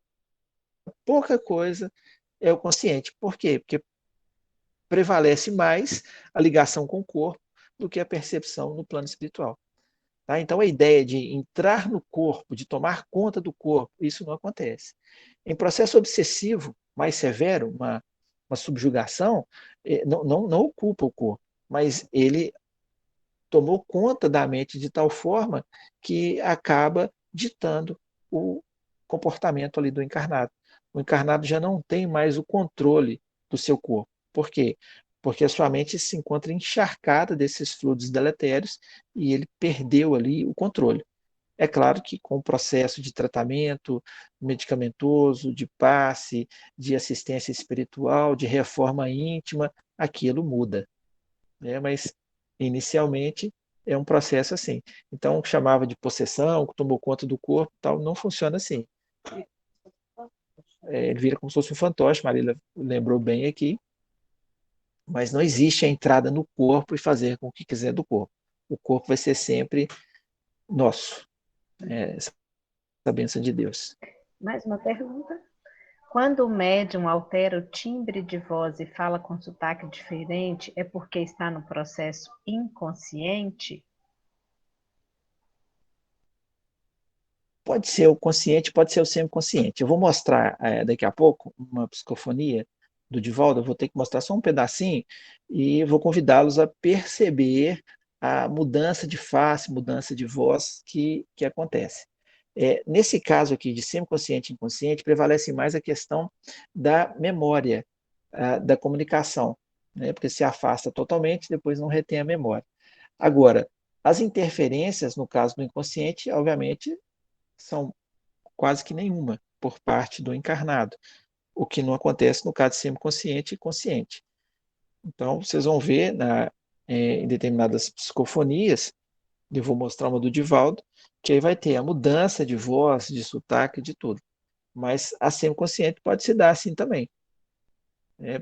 pouca coisa, é o consciente. Por quê? Porque prevalece mais a ligação com o corpo do que a percepção no plano espiritual. Tá? Então, a ideia de entrar no corpo, de tomar conta do corpo, isso não acontece. Em processo obsessivo mais severo, uma subjugação, não ocupa o corpo, mas ele tomou conta da mente de tal forma que acaba ditando o comportamento ali do encarnado. O encarnado já não tem mais o controle do seu corpo. Por quê? Porque a sua mente se encontra encharcada desses fluidos deletérios e ele perdeu ali o controle. É claro que com o processo de tratamento medicamentoso, de passe, de assistência espiritual, de reforma íntima, aquilo muda, né? Mas inicialmente é um processo assim. Então, chamava de possessão, que tomou conta do corpo, tal, não funciona assim. Ele vira como se fosse um fantoche, Marília lembrou bem aqui, mas não existe a entrada no corpo e fazer com o que quiser do corpo. O corpo vai ser sempre nosso, essa bênção de Deus.
Mais uma pergunta. Quando o médium altera o timbre de voz e fala com sotaque diferente, é porque está no processo inconsciente?
Pode ser o consciente, pode ser o semiconsciente. Eu vou mostrar daqui a pouco uma psicofonia do Divaldo, eu vou ter que mostrar só um pedacinho e vou convidá-los a perceber a mudança de face, mudança de voz que acontece. Nesse caso aqui de semiconsciente e inconsciente, prevalece mais a questão da memória, da comunicação, né? Porque se afasta totalmente, depois não retém a memória. Agora, as interferências, no caso do inconsciente, obviamente, são quase que nenhuma por parte do encarnado, o que não acontece no caso de semiconsciente e consciente. Então, vocês vão ver em determinadas psicofonias, eu vou mostrar uma do Divaldo, que aí vai ter a mudança de voz, de sotaque, de tudo. Mas a semiconsciente pode se dar assim também, né,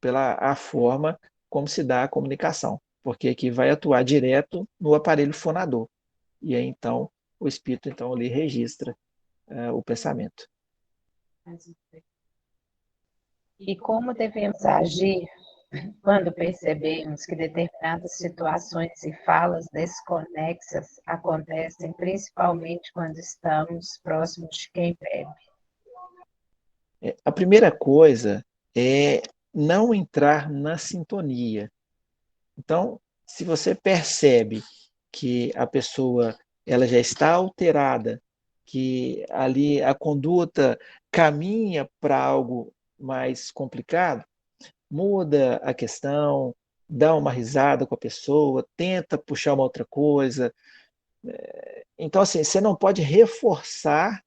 pela a forma como se dá a comunicação, porque aqui vai atuar direto no aparelho fonador. E aí, então, o espírito então ali registra o pensamento.
E como devemos agir quando percebemos que determinadas situações e falas desconexas acontecem, principalmente quando estamos próximos de quem bebe?
A primeira coisa é não entrar na sintonia. Então, se você percebe que a pessoa ela já está alterada, que ali a conduta caminha para algo mais complicado, muda a questão, dá uma risada com a pessoa, tenta puxar uma outra coisa. Então, assim, você não pode reforçar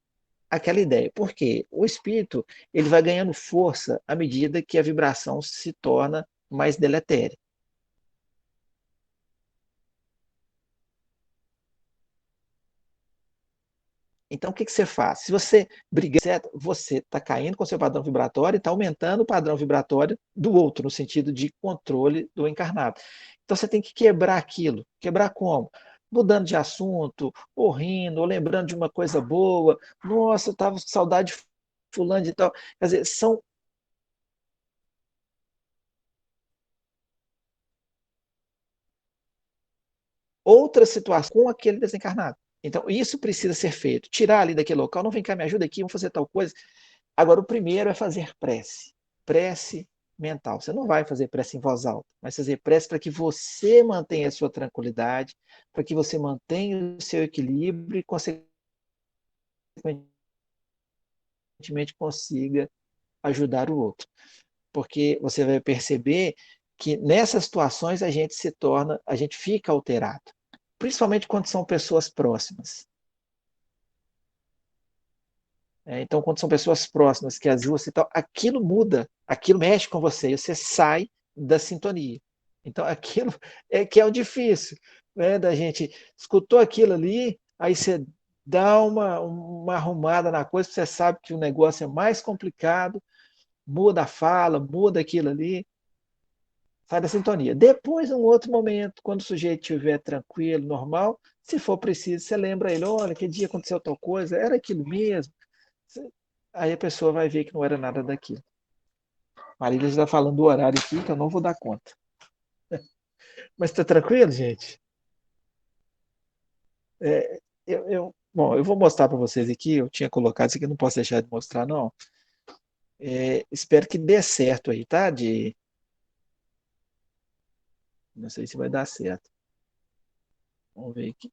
aquela ideia. Por quê? O espírito ele vai ganhando força à medida que a vibração se torna mais deletéria. Então, o que você faz? Se você briga, certo? Você está caindo com seu padrão vibratório e está aumentando o padrão vibratório do outro, no sentido de controle do encarnado. Então, você tem que quebrar aquilo. Quebrar como? Mudando de assunto, ou rindo, ou lembrando de uma coisa boa. Nossa, eu estava com saudade de fulano e tal. Quer dizer, são outras situações com aquele desencarnado. Então, isso precisa ser feito. Tirar ali daquele local, não vem cá, me ajuda aqui, vamos fazer tal coisa. Agora, o primeiro é fazer prece. Prece mental. Você não vai fazer prece em voz alta, mas fazer prece para que você mantenha a sua tranquilidade, para que você mantenha o seu equilíbrio e, consequentemente, consiga ajudar o outro. Porque você vai perceber que nessas situações a gente fica alterado, principalmente quando são pessoas próximas. Então, quando são pessoas próximas que ajudam e tal, aquilo muda, aquilo mexe com você, e você sai da sintonia. Então, aquilo é que é o difícil, né, da gente escutou aquilo ali, aí você dá uma arrumada na coisa, você sabe que o negócio é mais complicado, muda a fala, muda aquilo ali, sai da sintonia. Depois, um outro momento, quando o sujeito estiver tranquilo, normal, se for preciso, você lembra ele, olha, que dia aconteceu tal coisa, era aquilo mesmo. Aí a pessoa vai ver que não era nada daquilo. Marília está falando do horário aqui que eu não vou dar conta. Mas está tranquilo, gente? Bom, eu vou mostrar para vocês aqui. Eu tinha colocado isso aqui, não posso deixar de mostrar, não. Espero que dê certo aí, tá? Não sei se vai dar certo. Vamos ver aqui.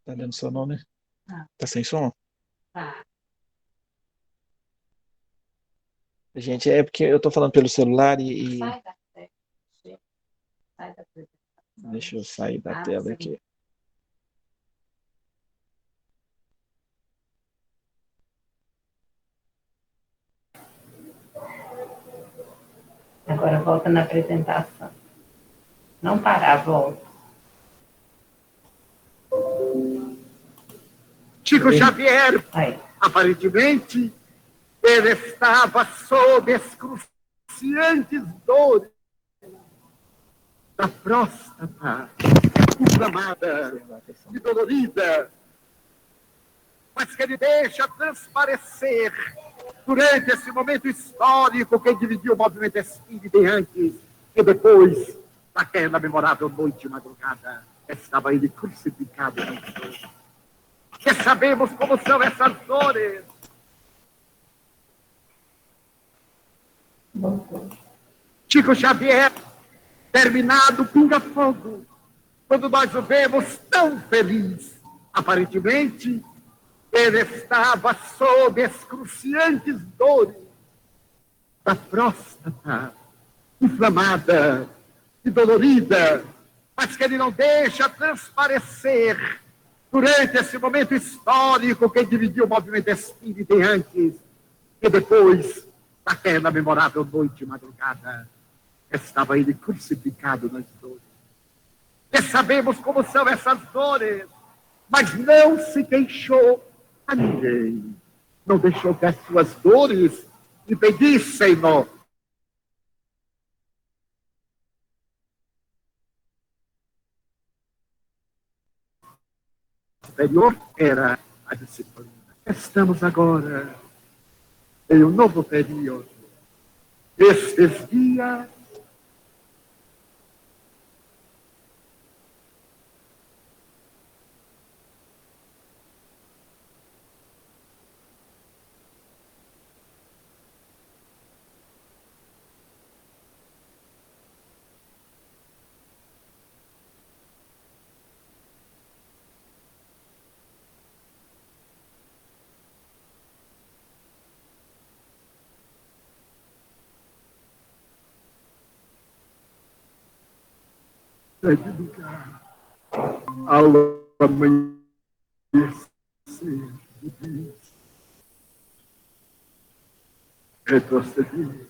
Tá dando seu nome?
Ah.
Tá sem som?
Tá.
Gente, é porque eu tô falando pelo celular e
Sai da tela. Sai da apresentação.
deixa eu sair da
Ah,
tela
sim.
aqui.
Agora volta na apresentação. Não parar, volta.
Chico Xavier,
Aí.
aparentemente, ele estava sob excruciantes dores da próstata, inflamada e dolorida, mas que ele deixa transparecer durante esse momento histórico que dividiu o movimento espírita antes e depois daquela memorável noite e madrugada. Estava ele crucificado na cruz. Que sabemos como são essas dores. Chico Xavier, terminado pinga-fogo, quando nós o vemos tão feliz, aparentemente, ele estava sob excruciantes dores da próstata, inflamada e dolorida, mas que ele não deixa transparecer durante esse momento histórico que dividiu o movimento espírita antes e depois daquela memorável noite e madrugada. Estava ele crucificado nas dores. E sabemos como são essas dores, mas não se queixou a ninguém. Não deixou que as suas dores impedissem-no superior era a disciplina. Estamos agora em um novo período. Estes dias de lugar ao amanhecer do dia, retroceder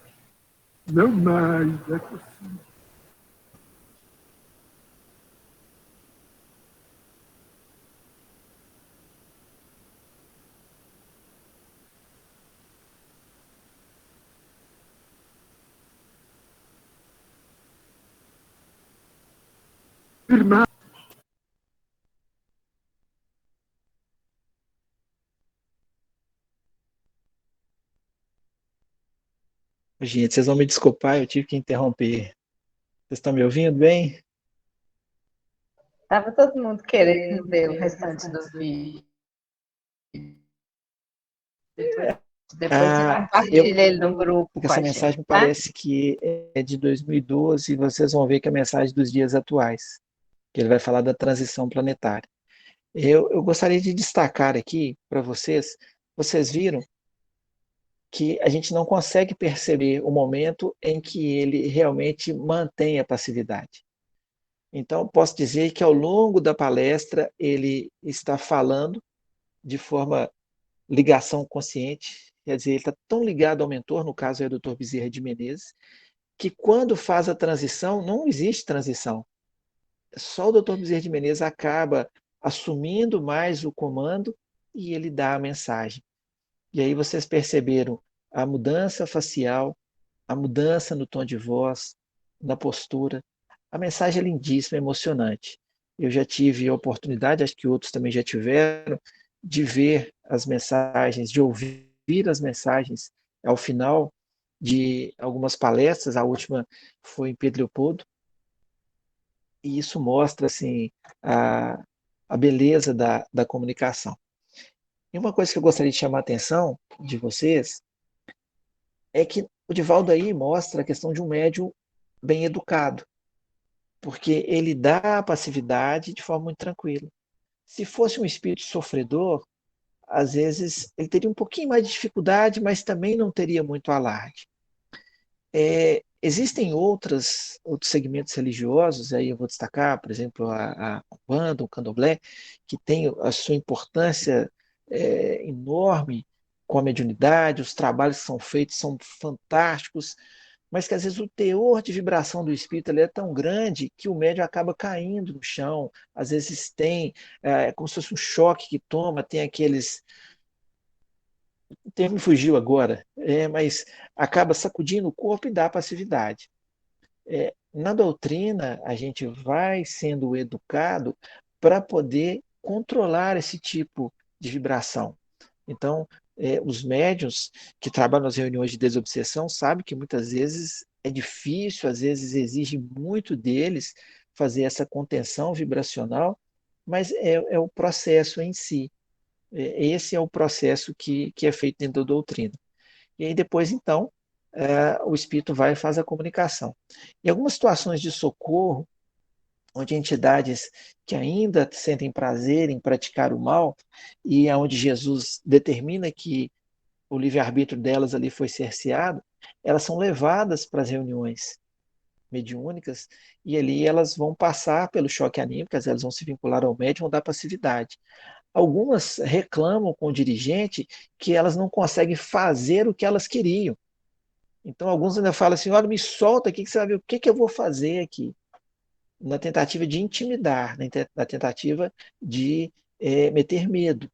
não mais é possível. Firmar
Gente, vocês vão me desculpar, eu tive que interromper. Vocês estão me ouvindo bem?
Tava todo mundo querendo ver o restante do vídeo. Depois você compartilha ele no grupo
Porque
com
essa
a
mensagem
gente,
me
tá?
parece que é de 2012 e vocês vão ver que é a mensagem dos dias atuais, que ele vai falar da transição planetária. Eu gostaria de destacar aqui para vocês, vocês viram que a gente não consegue perceber o momento em que ele realmente mantém a passividade. Então, posso dizer que ao longo da palestra ele está falando de forma ligação consciente, quer dizer, ele está tão ligado ao mentor, no caso é o Dr. Bezerra de Menezes, que quando faz a transição, não existe transição. Só o Dr. Bezerra de Menezes acaba assumindo mais o comando e ele dá a mensagem. E aí vocês perceberam a mudança facial, a mudança no tom de voz, na postura. A mensagem é lindíssima, emocionante. Eu já tive a oportunidade, acho que outros também já tiveram, de ver as mensagens, de ouvir as mensagens ao final de algumas palestras, a última foi em Pedro Leopoldo, e isso mostra assim, a beleza da comunicação. E uma coisa que eu gostaria de chamar a atenção de vocês é que o Divaldo aí mostra a questão de um médium bem educado, porque ele dá a passividade de forma muito tranquila. Se fosse um espírito sofredor, às vezes ele teria um pouquinho mais de dificuldade, mas também não teria muito alarde. Existem outros segmentos religiosos, aí eu vou destacar, por exemplo, a Umbanda, o Candomblé, que tem a sua importância enorme com a mediunidade, os trabalhos que são feitos são fantásticos, mas que às vezes o teor de vibração do espírito é tão grande que o médium acaba caindo no chão, às vezes tem, como se fosse um choque que toma, tem aqueles. O termo fugiu agora, mas acaba sacudindo o corpo e dá passividade. Na doutrina, a gente vai sendo educado para poder controlar esse tipo de vibração. Então, os médiuns que trabalham nas reuniões de desobsessão sabem que muitas vezes é difícil, às vezes exige muito deles fazer essa contenção vibracional, mas é o processo em si. Esse é o processo que é feito dentro da doutrina. E aí depois, então, o espírito vai e faz a comunicação. Em algumas situações de socorro, onde entidades que ainda sentem prazer em praticar o mal, e onde Jesus determina que o livre-arbítrio delas ali foi cerceado, elas são levadas para as reuniões mediúnicas, e ali elas vão passar pelo choque anímico, elas vão se vincular ao médium, vão dar passividade. Algumas reclamam com o dirigente que elas não conseguem fazer o que elas queriam. Então, alguns ainda falam assim, olha, me solta aqui que você vai ver o que eu vou fazer aqui. Na tentativa de intimidar, na tentativa de meter medo.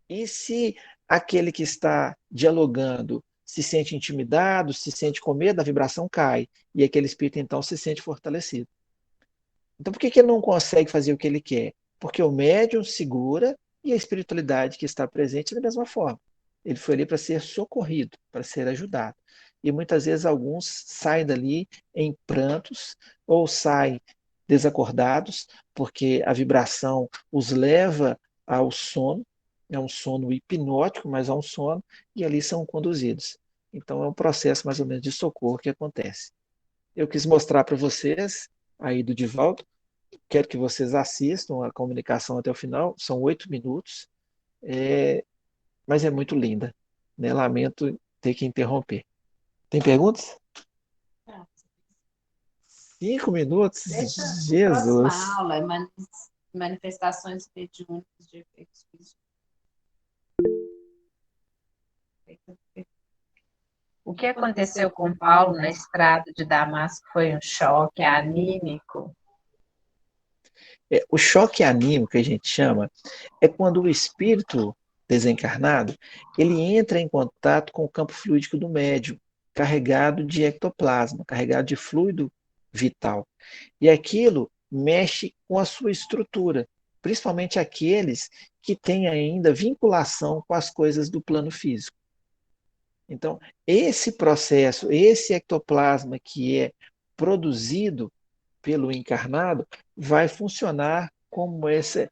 E se aquele que está dialogando se sente intimidado, se sente com medo, a vibração cai. E aquele espírito, então, se sente fortalecido. Então, por que ele não consegue fazer o que ele quer? Porque o médium segura e a espiritualidade que está presente da mesma forma. Ele foi ali para ser socorrido, para ser ajudado. E muitas vezes alguns saem dali em prantos ou saem desacordados, porque a vibração os leva ao sono, é um sono hipnótico, mas é um sono, e ali são conduzidos. Então é um processo mais ou menos de socorro que acontece. Eu quis mostrar para vocês aí do Divaldo, quero que vocês assistam a comunicação até o final, são 8 minutos, mas é muito linda, né? Lamento ter que interromper. Tem perguntas? 5 minutos?
Deixa
Jesus!
a aula, manifestações mediúnicas de efeitos físicos. O que aconteceu com Paulo na estrada de Damasco foi um choque anímico.
O choque anímico que a gente chama é quando o espírito desencarnado ele entra em contato com o campo fluídico do médium, carregado de ectoplasma, carregado de fluido vital. E aquilo mexe com a sua estrutura, principalmente aqueles que têm ainda vinculação com as coisas do plano físico. Então, esse processo, esse ectoplasma que é produzido pelo encarnado, vai funcionar como esse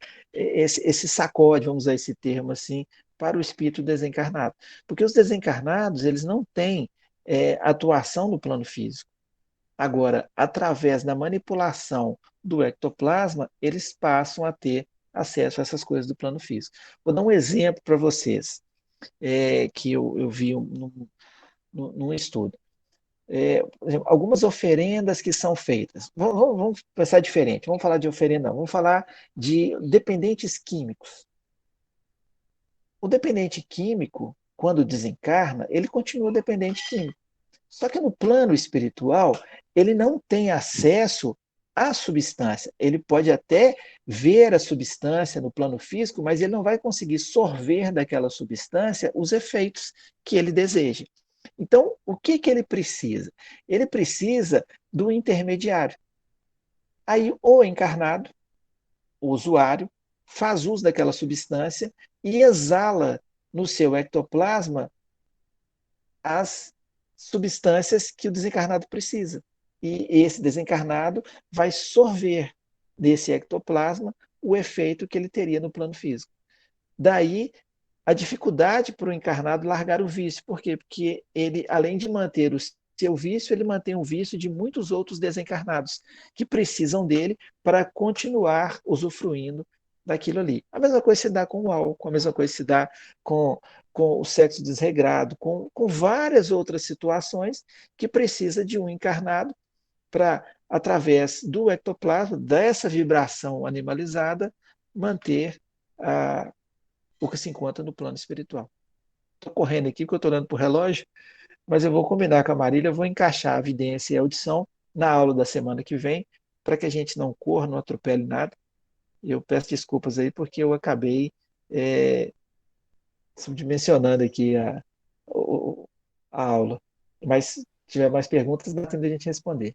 sacode, vamos usar esse termo assim, para o espírito desencarnado. Porque os desencarnados, eles não têm atuação no plano físico. Agora, através da manipulação do ectoplasma, eles passam a ter acesso a essas coisas do plano físico. Vou dar um exemplo para vocês, que eu vi num estudo. Por exemplo, algumas oferendas que são feitas. Vamos pensar diferente, vamos falar de oferenda, não, vamos falar de dependentes químicos. O dependente químico, quando desencarna, ele continua dependente químico. Só que no plano espiritual, ele não tem acesso à substância. Ele pode até ver a substância no plano físico, mas ele não vai conseguir sorver daquela substância os efeitos que ele deseja. Então, o que ele precisa? Ele precisa do intermediário. Aí, o encarnado, o usuário, faz uso daquela substância e exala no seu ectoplasma as substâncias que o desencarnado precisa. E esse desencarnado vai sorver desse ectoplasma o efeito que ele teria no plano físico. Daí a dificuldade para o encarnado largar o vício. Por quê? Porque ele, além de manter o seu vício, ele mantém o vício de muitos outros desencarnados que precisam dele para continuar usufruindo daquilo ali. A mesma coisa se dá com o álcool, a mesma coisa se dá com, com o sexo desregrado, com várias outras situações que precisa de um encarnado para, através do ectoplasma, dessa vibração animalizada, manter o que se encontra no plano espiritual. Estou correndo aqui porque eu estou olhando para o relógio, mas eu vou combinar com a Marília, eu vou encaixar a evidência e a audição na aula da semana que vem, para que a gente não corra, não atropele nada. Eu peço desculpas aí, porque eu acabei subdimensionando aqui a aula. Mas se tiver mais perguntas, dá tempo da gente responder.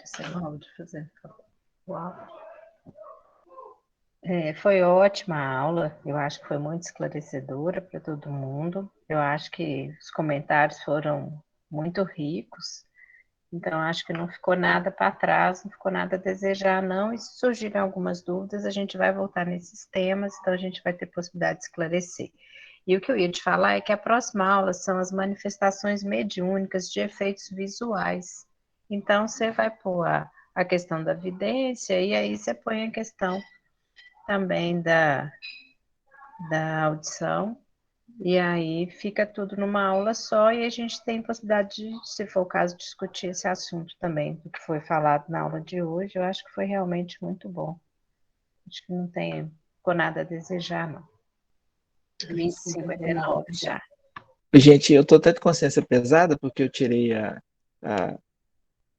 Esse é o modo de fazer. Uau. Foi ótima a aula, eu acho que foi muito esclarecedora para todo mundo. Eu acho que os comentários foram muito ricos, então acho que não ficou nada para trás, não ficou nada a desejar, não. E se surgirem algumas dúvidas, a gente vai voltar nesses temas, então a gente vai ter possibilidade de esclarecer. E o que eu ia te falar é que a próxima aula são as manifestações mediúnicas de efeitos visuais. Então, você vai pôr a questão da vidência, e aí você põe a questão também da audição, e aí fica tudo numa aula só, e a gente tem possibilidade de, se for o caso, discutir esse assunto também, do que foi falado na aula de hoje. Eu acho que foi realmente muito bom. Acho que não ficou nada a desejar, não. 20h59 já.
Gente, eu estou até de consciência pesada, porque eu tirei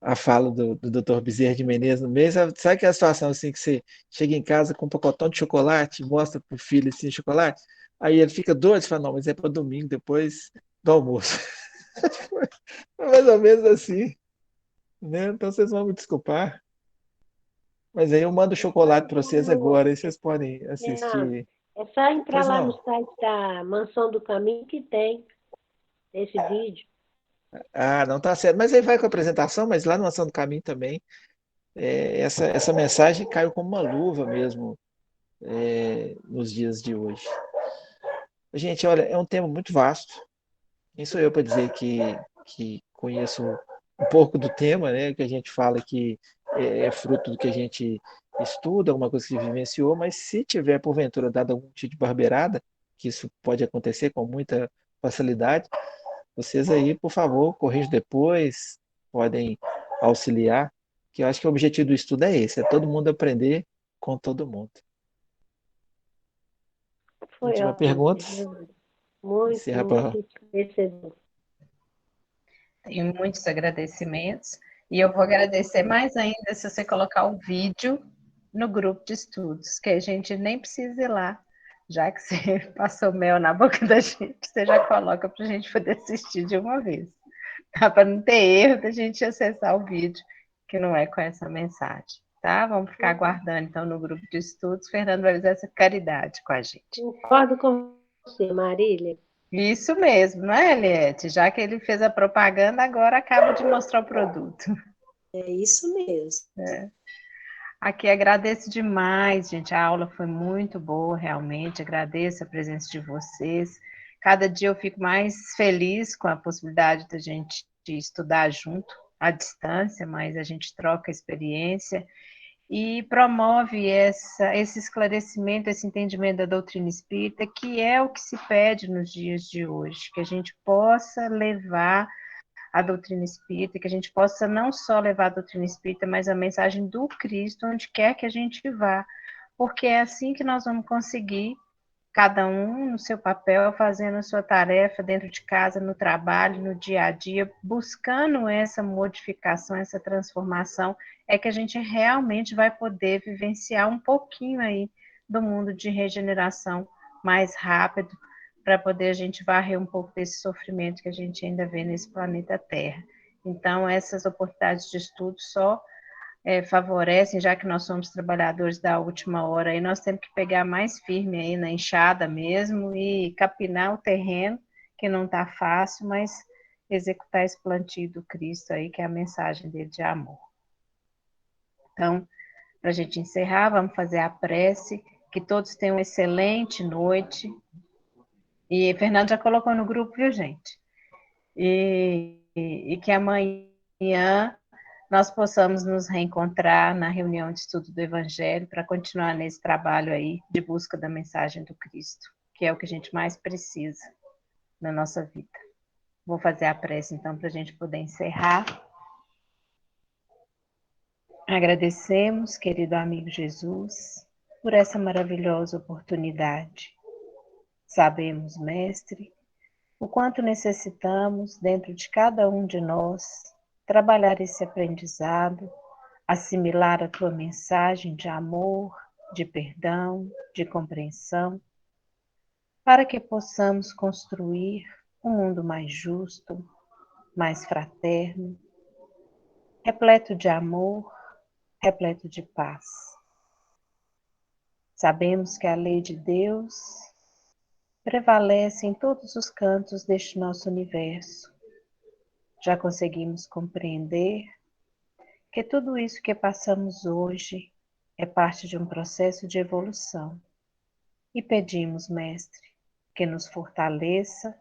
a fala do Dr. Bezerra de Menezes no mês. Sabe aquela situação assim que você chega em casa com um pacotão de chocolate, mostra pro filho assim, chocolate, aí ele fica doido e fala, não, mas é para domingo, depois do almoço. Foi mais ou menos assim, né? Então vocês vão me desculpar. Mas aí eu mando chocolate para vocês agora, e vocês podem
Renato,
assistir.
é só entrar
Pois
lá no
não.
site da Mansão do Caminho que tem esse vídeo.
Ah, não tá certo. Mas aí vai com a apresentação, mas lá no Ação do Caminho também, essa mensagem caiu como uma luva mesmo, nos dias de hoje. Gente, olha, é um tema muito vasto. Quem sou eu para dizer que conheço um pouco do tema, né? Que a gente fala que é fruto do que a gente estuda, alguma coisa que vivenciou, mas se tiver, porventura, dado algum tipo de barbeirada, que isso pode acontecer com muita facilidade, vocês aí, por favor, corrijam depois, podem auxiliar, que eu acho que o objetivo do estudo é esse, é todo mundo aprender com todo mundo.
Foi
Última
ótimo.
pergunta.
Muito,
Encerra
muito esclarecedor.
Tenho muitos agradecimentos, e eu vou agradecer mais ainda se você colocar o vídeo no grupo de estudos, que a gente nem precisa ir lá, já que você passou mel na boca da gente, você já coloca para a gente poder assistir de uma vez, tá? Para não ter erro da gente acessar o vídeo, que não é com essa mensagem, tá? Vamos ficar aguardando, então, no grupo de estudos. Fernando vai fazer essa caridade com a gente.
Concordo com você, Marília.
Isso mesmo, não é, Eliette? Já que ele fez a propaganda, agora acaba de mostrar o produto.
É isso mesmo.
Aqui agradeço demais, gente. A aula foi muito boa, realmente. Agradeço a presença de vocês. Cada dia eu fico mais feliz com a possibilidade da gente estudar junto, à distância, mas a gente troca experiência e promove esse esclarecimento, esse entendimento da doutrina espírita, que é o que se pede nos dias de hoje, que a gente possa levar a doutrina espírita, que a gente possa não só levar a doutrina espírita, mas a mensagem do Cristo onde quer que a gente vá, porque é assim que nós vamos conseguir, cada um no seu papel, fazendo a sua tarefa dentro de casa, no trabalho, no dia a dia, buscando essa modificação, essa transformação, é que a gente realmente vai poder vivenciar um pouquinho aí do mundo de regeneração mais rápido, para poder a gente varrer um pouco desse sofrimento que a gente ainda vê nesse planeta Terra. Então, essas oportunidades de estudo só favorecem, já que nós somos trabalhadores da última hora, aí nós temos que pegar mais firme aí na enxada mesmo e capinar o terreno, que não está fácil, mas executar esse plantio do Cristo aí, que é a mensagem dele de amor. Então, para a gente encerrar, vamos fazer a prece, que todos tenham uma excelente noite. E Fernando já colocou no grupo, viu, gente? E que amanhã nós possamos nos reencontrar na reunião de estudo do Evangelho para continuar nesse trabalho aí de busca da mensagem do Cristo, que é o que a gente mais precisa na nossa vida. Vou fazer a prece, então, para a gente poder encerrar. Agradecemos, querido amigo Jesus, por essa maravilhosa oportunidade. Sabemos, Mestre, o quanto necessitamos, dentro de cada um de nós, trabalhar esse aprendizado, assimilar a tua mensagem de amor, de perdão, de compreensão, para que possamos construir um mundo mais justo, mais fraterno, repleto de amor, repleto de paz. Sabemos que a lei de Deus prevalece em todos os cantos deste nosso universo. Já conseguimos compreender que tudo isso que passamos hoje é parte de um processo de evolução. E pedimos, Mestre, que nos fortaleça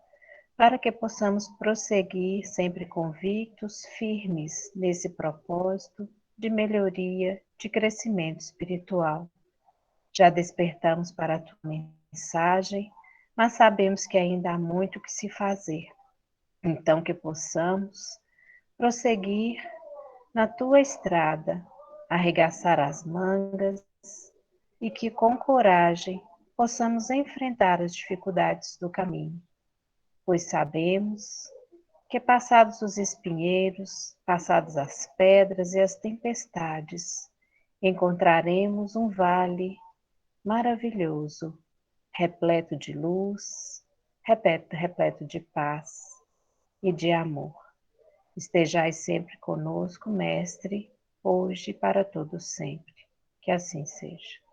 para que possamos prosseguir sempre convictos, firmes nesse propósito de melhoria, de crescimento espiritual. Já despertamos para a tua mensagem, mas sabemos que ainda há muito que se fazer. Então que possamos prosseguir na tua estrada, arregaçar as mangas e que com coragem possamos enfrentar as dificuldades do caminho, pois sabemos que passados os espinheiros, passadas as pedras e as tempestades, encontraremos um vale maravilhoso, repleto de luz, repleto de paz e de amor. Estejais sempre conosco, Mestre, hoje e para todo sempre. Que assim seja.